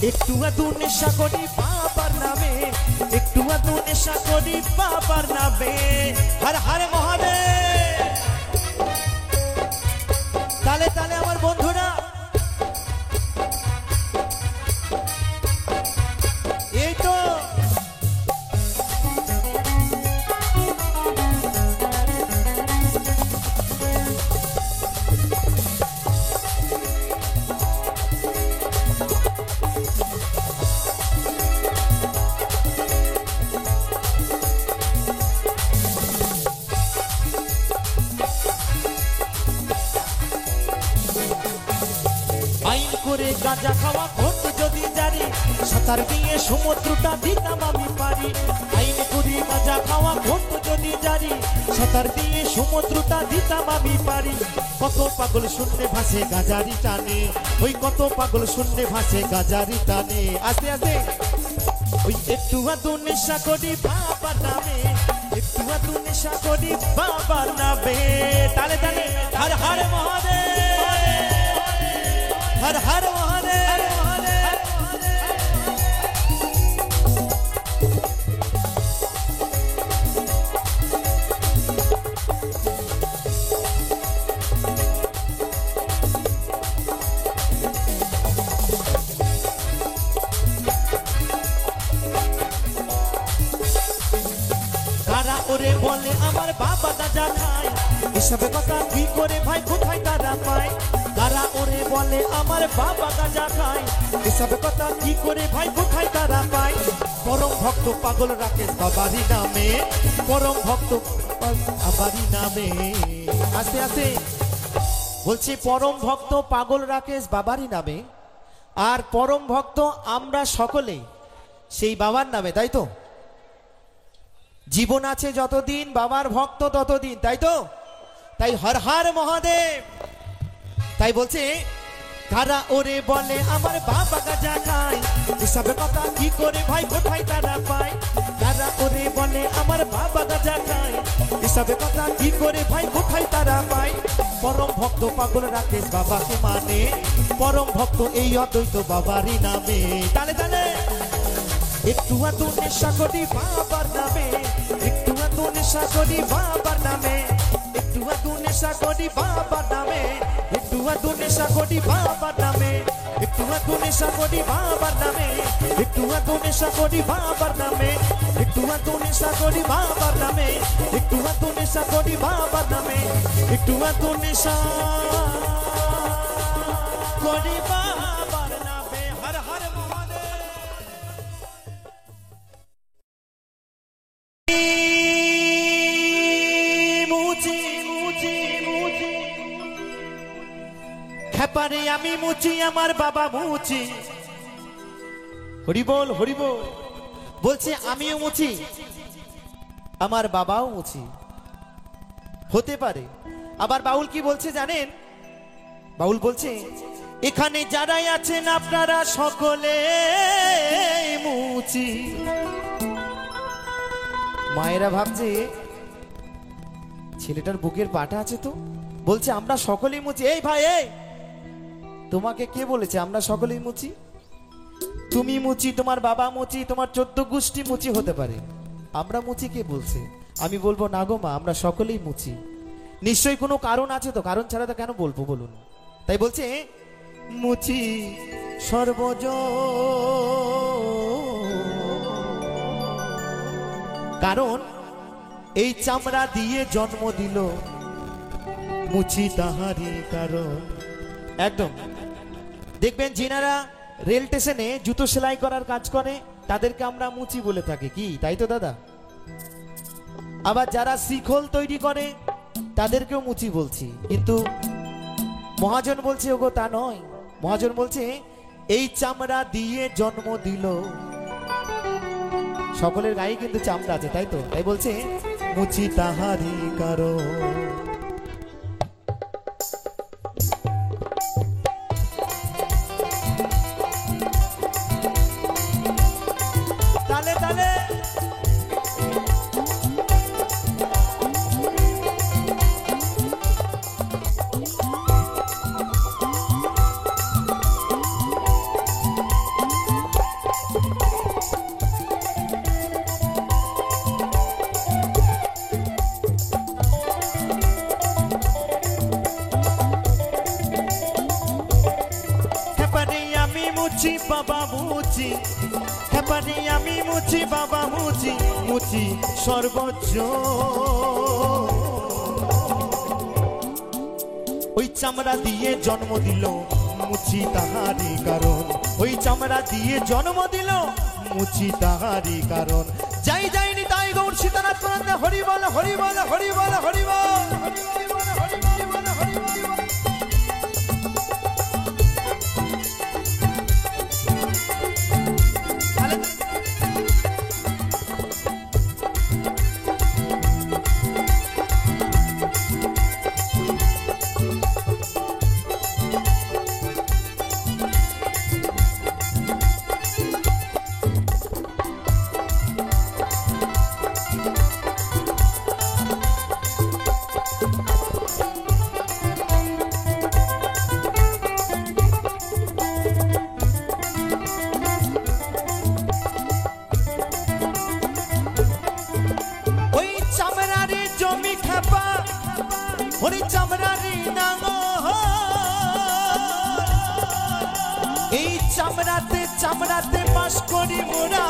একটু আধটু নেশা করি বাবার নামে একটু আধটু নেশা করি বাবার নামে হর হর মহাদেব তালে তালে আমার বন্ধুরা এই তো মাজা খাওয়া ঘট যদি জারি সাঁতার দিয়ে সমুদ্রটা দিতাম আমি পারি আইন করি মাজা খাওয়া ঘট যদি জারি সাঁতার দিয়ে সমুদ্রটা দিতাম আমি পারি কত পাগল শূন্যে ভাসে গাজারি টানে ওই কত পাগল শূন্যে ভাসে গাজারি টানে আস্তে আস্তে ওই একটু আধটু নেশা করি বাবার নামে একটু আধটু নেশা করি বাবার নামে তালে তালে হর হর মহাদেব হর হর মহাদেব ওরে বলে আমার বাবা গাঁজা খায় এসবে কথা কি করে ভাই কোথায় তারা পায় কারা ওরে বলে আমার বাবা গাঁজা খায় এসবে কথা কি করে ভাই কোথায় তারা পায় পরম ভক্ত পাগল রাকেশ বাবারি নামে পরম ভক্ত বাবারি নামে আস্তে আস্তে বলছি পরম ভক্ত পাগল রাকেশ বাবারি নামে আর পরম ভক্ত আমরা সকলে সেই বাবার নামে তাই তো জীবন আছে যতদিন বাবার ভক্ত ততদিন তাই তো তাই হর হর মহাদেব তাই বলছে কারা ওরে বলে আমার বাবা গাঁজা খায় এসব কথা কি করে ভাই কোথায় তারা পায় কারা ওরে বলে আমার বাবা গাঁজা খায় এসব কথা কি করে ভাই কোথায় তারা পায় পরম ভক্ত পাগল রাকেশ বাবাকে মানে পরম ভক্ত এই অদ্বৈত বাবারই নামে তালে তালে একটু আধটু নেশা করি বাবার নামে একটু আধটু নেশা করি বাবার নামে একটু আধটু নেশা করি বাবার নামে একটু আধটু নেশা করি বাবার নামে একটু আধটু নেশা করি বাবার নামে একটু আধটু নেশা করি বাবার নামে একটু আধটু নেশা করি বাবার নামে একটু আধটু নেশা করি বাবার নামে একটু আধটু নেশা করি বাবার নামে হর হর মহাদেব খেপারে আমি মুচি আমার বাবা মুচি হরি বল বলছে আমিও মুচি আমার বাবাও মুচি হতে পারে আবার বাউল কি বলছে জানেন বাউল বলছে এখানে যারাই আছেন আপনারা সকলে মুচি মায়েরা ভাবছে ছেলেটার বুকের পাটা আছে তো বলছে আমরা সকলেই মুচি এই ভাই এই তোমাকে কে বলেছে আমরা সকলেই মুচি তুমি মুচি তোমার বাবা মুচি তোমার 14 গোষ্ঠী মুচি হতে পারে আমরা মুচি কে বলছে আমি বলবো না গো মা আমরা সকলেই মুচি নিশ্চয়ই কোনো কারণ আছে তো কারণ ছাড়া তো কেন বলবো বলুন তাই বলছে মুচি সর্বজ কারণ এই চামড়া দিয়ে জন্ম দিল মুচি তাহারি কারণ একদম দেখবেন যিনারা রেল স্টেশনে জুতো সেলাই করার কাজ করে তাদেরকে আমরা মুচি বলে থাকি কি তাই তো দাদা আবার যারা শিখল তৈরি করে তাদেরকেও মুচি বলছি কিন্তু মহাজন বলছে ওগো তা নয় মহাজন বলছে এই চামড়া দিয়ে জন্ম দিল সকলের গায়ে কিন্তু চামড়া আছে তাই তো তাই বলছে মুচি তাহারি কারণ তালে তালে মুচি বাবা মুচি হেপারি আমি মুচি বাবা মুচি মুচি সর্বোচ্চ ওই চামড়া দিয়ে জন্ম দিল মুচি তাহারি কারণ ওই চামড়া দিয়ে জন্ম দিল মুচি তাহারি কারণ যাই যাইনি তাই গৌর সীতানাথ প্রণন্দে হরি বল হরি বল হরি বল হরি বল হরি বল হরি বল হরি বল চামড়াতে বাস করি মোরা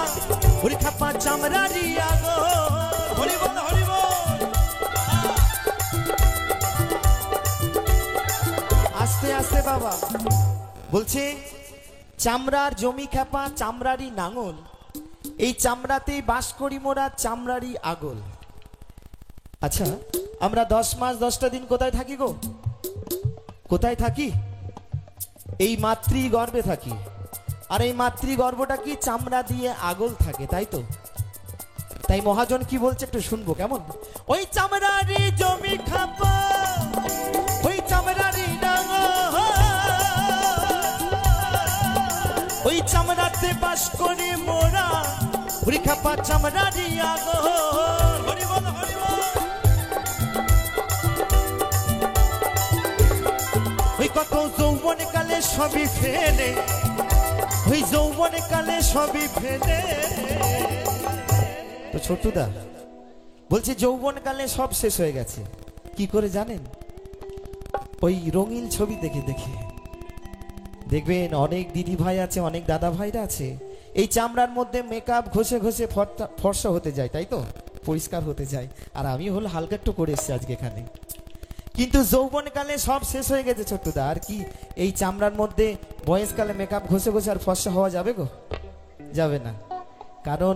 ওরে খাপা চামড়ারি আগো হরি বল হরি বল আস্তে আস্তে বাবা বলছে চামড়ার জমি খাপা চামড়ারি নাঙল এই চামড়াতেই বাস করি মোরা চামড়ারি আগল। আচ্ছা আমরা 10 মাস 10টা দিন কোথায় থাকি গো? কোথায় থাকি? এই মাতৃগর্ভে থাকি। আর এই মাতৃগর্ভটা কি চামড়া দিয়ে আগল থাকে, তাই তো? তাই মহাজন কি বলছে একটু শুনবো কেমন? ওই চামড়ারি জমি খাপা ওই চামড়ারি নাঙল ওই চামড়াতে বাস করি মোরা ওরে খাপা চামড়ারি আগল হরি বল হরি বল ওই কত যৌবন কালে সবই ফেলে ওই যৌবন কালে সবই ফেলে। তো ছোটুদা বলছে যৌবন কালে সব শেষ হয়ে গেছে কি করে জানেন? ওই রঙিন ছবি দেখে দেখে দেখবেন অনেক দিদি ভাই আছে অনেক দাদা ভাইরা আছে এই চামড়ার মধ্যে মেকআপ ঘষে ঘষে ফর্সা হতে যায়, তাই তো? পরিষ্কার হতে যায়। আর আমি হলো হালকা একটু করে এসেছি আজকে এখানে। কিন্তু যৌবনকালে সব শেষ হয়ে গেছে ছোট্টদা। আর কি এই চামড়ার মধ্যে বয়সকালে মেকআপ ঘষে ঘষে আর ফর্সা হওয়া যাবে গো? যাবে না। কারণ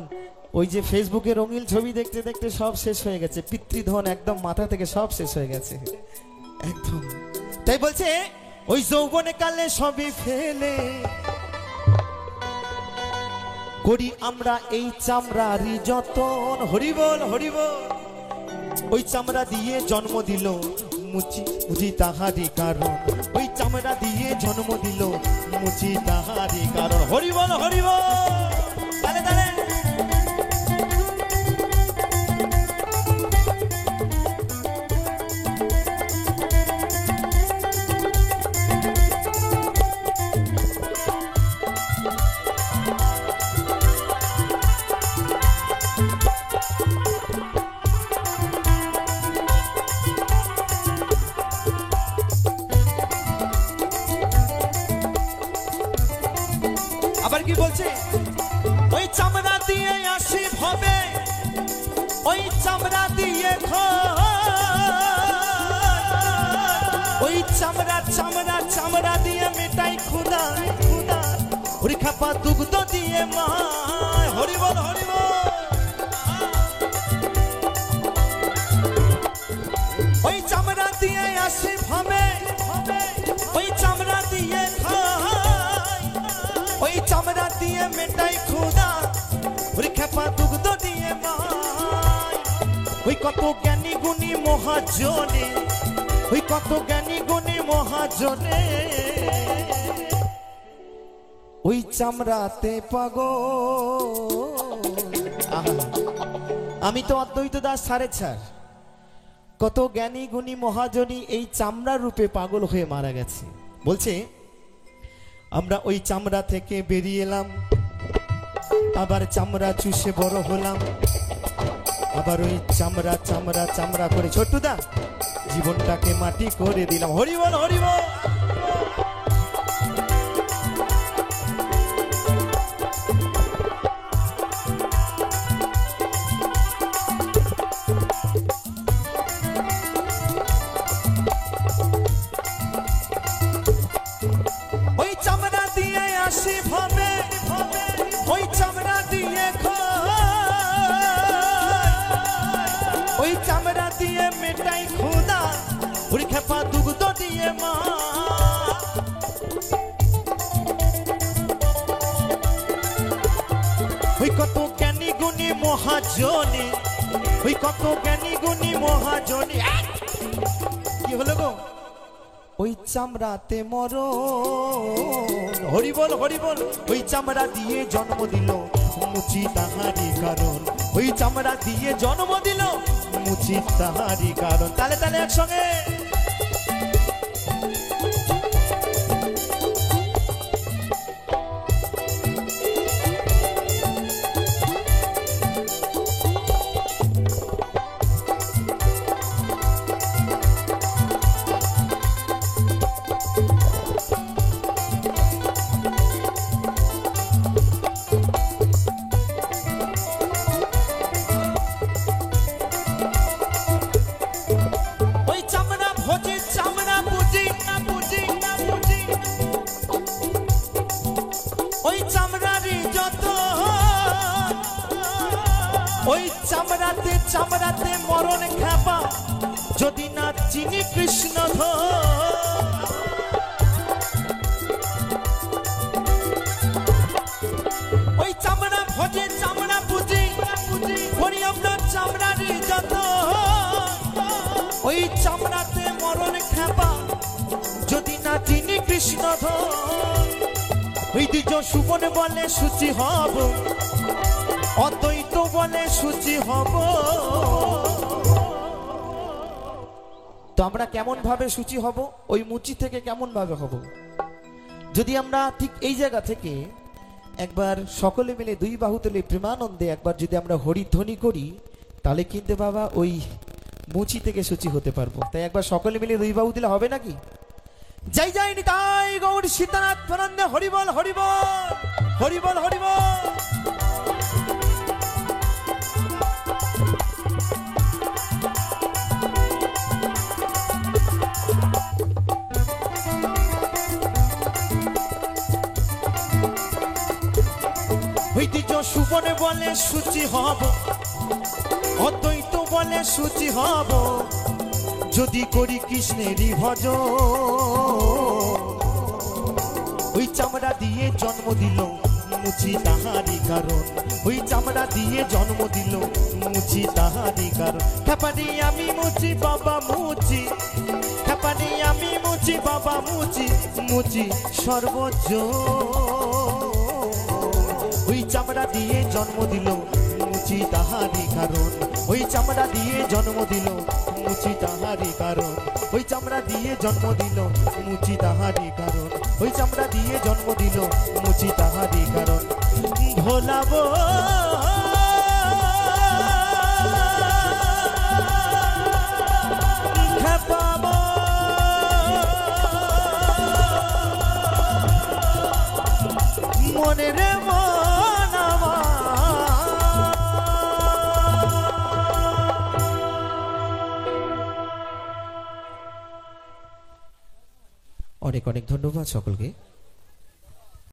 ওই যে ফেসবুকে রঙিন ছবি দেখতে দেখতে সব শেষ হয়ে গেছে, পিতৃধন একদম মাথা থেকে সব শেষ হয়ে গেছে একদম। তাই বলছে ওই যৌবনকালে সবই ফেলে করি আমরা এই চামড়ারি যতন হরি বল হরি বল ওই চামড়া দিয়ে জন্ম দিল মুচি মুচি তাহারি কারণ ওই চামড়া দিয়ে জন্ম দিল মুচি তাহারি কারণ হরি বল হরি বল তালে তালে আবার কি বলছে ওই চামড়া দিয়ে আসি ভবে ওই চামড়া দিয়ে ওই চামড়া চামড়া চামড়া দিয়ে মেটাই খুদা খুদা ওরে খাপা দুগ্ধ দিয়ে মা হরি বল হরি বল ওই চামড়া দিয়ে আসি ভবে ওই চামড়া দিয়ে ওই চামড়া দিয়ে মেটাই খুদা ওরে খেপা দুগ্ধ দিয়ে মাই ওই কত জ্ঞানী গুণী মহাজনে ওই কত জ্ঞানী গুণী মহাজনে ওই চামড়াতে পাগল। আমি তো অদ্বৈত দাস সাড়ে ছাড় কত জ্ঞানী গুণী মহাজনী এই চামড়ার রূপে পাগল হয়ে মারা গেছে। বলছে আমরা ওই চামড়া থেকে বেরিয়ে এলাম আবার চামড়া চুষে বড় হলাম আবার ওই চামড়া চামড়া চামড়া করে ছোট্টুদা জীবনটাকে মাটি করে দিলাম হরি বল হরি বল ওই চামড়া দিয়ে আসি ভাবে ওই চামড়া দিয়ে ওই চামড়া দিয়ে মেটাই খুদা ওরে খেপা দুগ্ধ দিয়ে মা ওই কত জ্ঞানী গুণী মহাজনী ওই কত জ্ঞানী গুণী মহাজনী কি হলো গো ওই চামড়াতে মরণ হরি বল ওই চামড়া দিয়ে জন্ম দিল মুচি তাহারি কারণ ওই চামড়া দিয়ে জন্ম দিল মুচি তাহারি কারণ তালে তালে একসঙ্গে ওই চামড়াতে চামড়াতে মরণ খেপা যদি না চিনি কৃষ্ণ ওই চামড়া ভোজে চামড়া পুজি করি আমরা চামড়ারই যত ওই চামড়াতে মরণ খেপা যদি না চিনি কৃষ্ণ ওই দ্বিজ সুবন বলে সূচি হব অদ্বৈত বলে সূচি হব তো আমরা কেমন ভাবে সূচি হব ওই মুচি থেকে কেমন ভাবে হব যদি আমরা ঠিক এই জায়গা থেকে একবার সকলে মিলে দুই বাহু তুলে প্রেমানন্দে একবার যদি আমরা হরিধ্বনি করি তাহলে কিন্তু বাবা ওই মুচি থেকে সূচি হতে পারবো তাই একবার সকলে মিলে দুই বাহু দিলে হবে নাকি জয় জয় নিতাই গৌর সীতানাথ প্রেমানন্দে হরিবল হরিবল হরিবল হরিবল ঐতিহ্য সুবনে বলে সূচি হব অদ্বৈত বলে সূচি হব যদি করি কৃষ্ণেরই ভজ ওই চামড়া দিয়ে জন্ম দিল মুচি তাহারি কারণ ওই চামড়া দিয়ে জন্ম দিল মুচি তাহারি কারণ খেপানি আমি মুচি বাবা মুচি খেপানি আমি মুচি বাবা মুচি মুচি সর্বোচ্চ ওই চামড়া দিয়ে জন্ম দিল মুচি তাহারি কারণ ওই চামড়া দিয়ে জন্ম দিল মুচি তাহারি কারণ ওই চামড়া দিয়ে জন্ম দিল মুচি তাহারি কারণ ওই চামড়া দিয়ে জন্ম দিল মুচি তাহারি কারণ ভোলাবো খেপাবো মনে রে অনেক অনেক ধন্যবাদ সকলকে।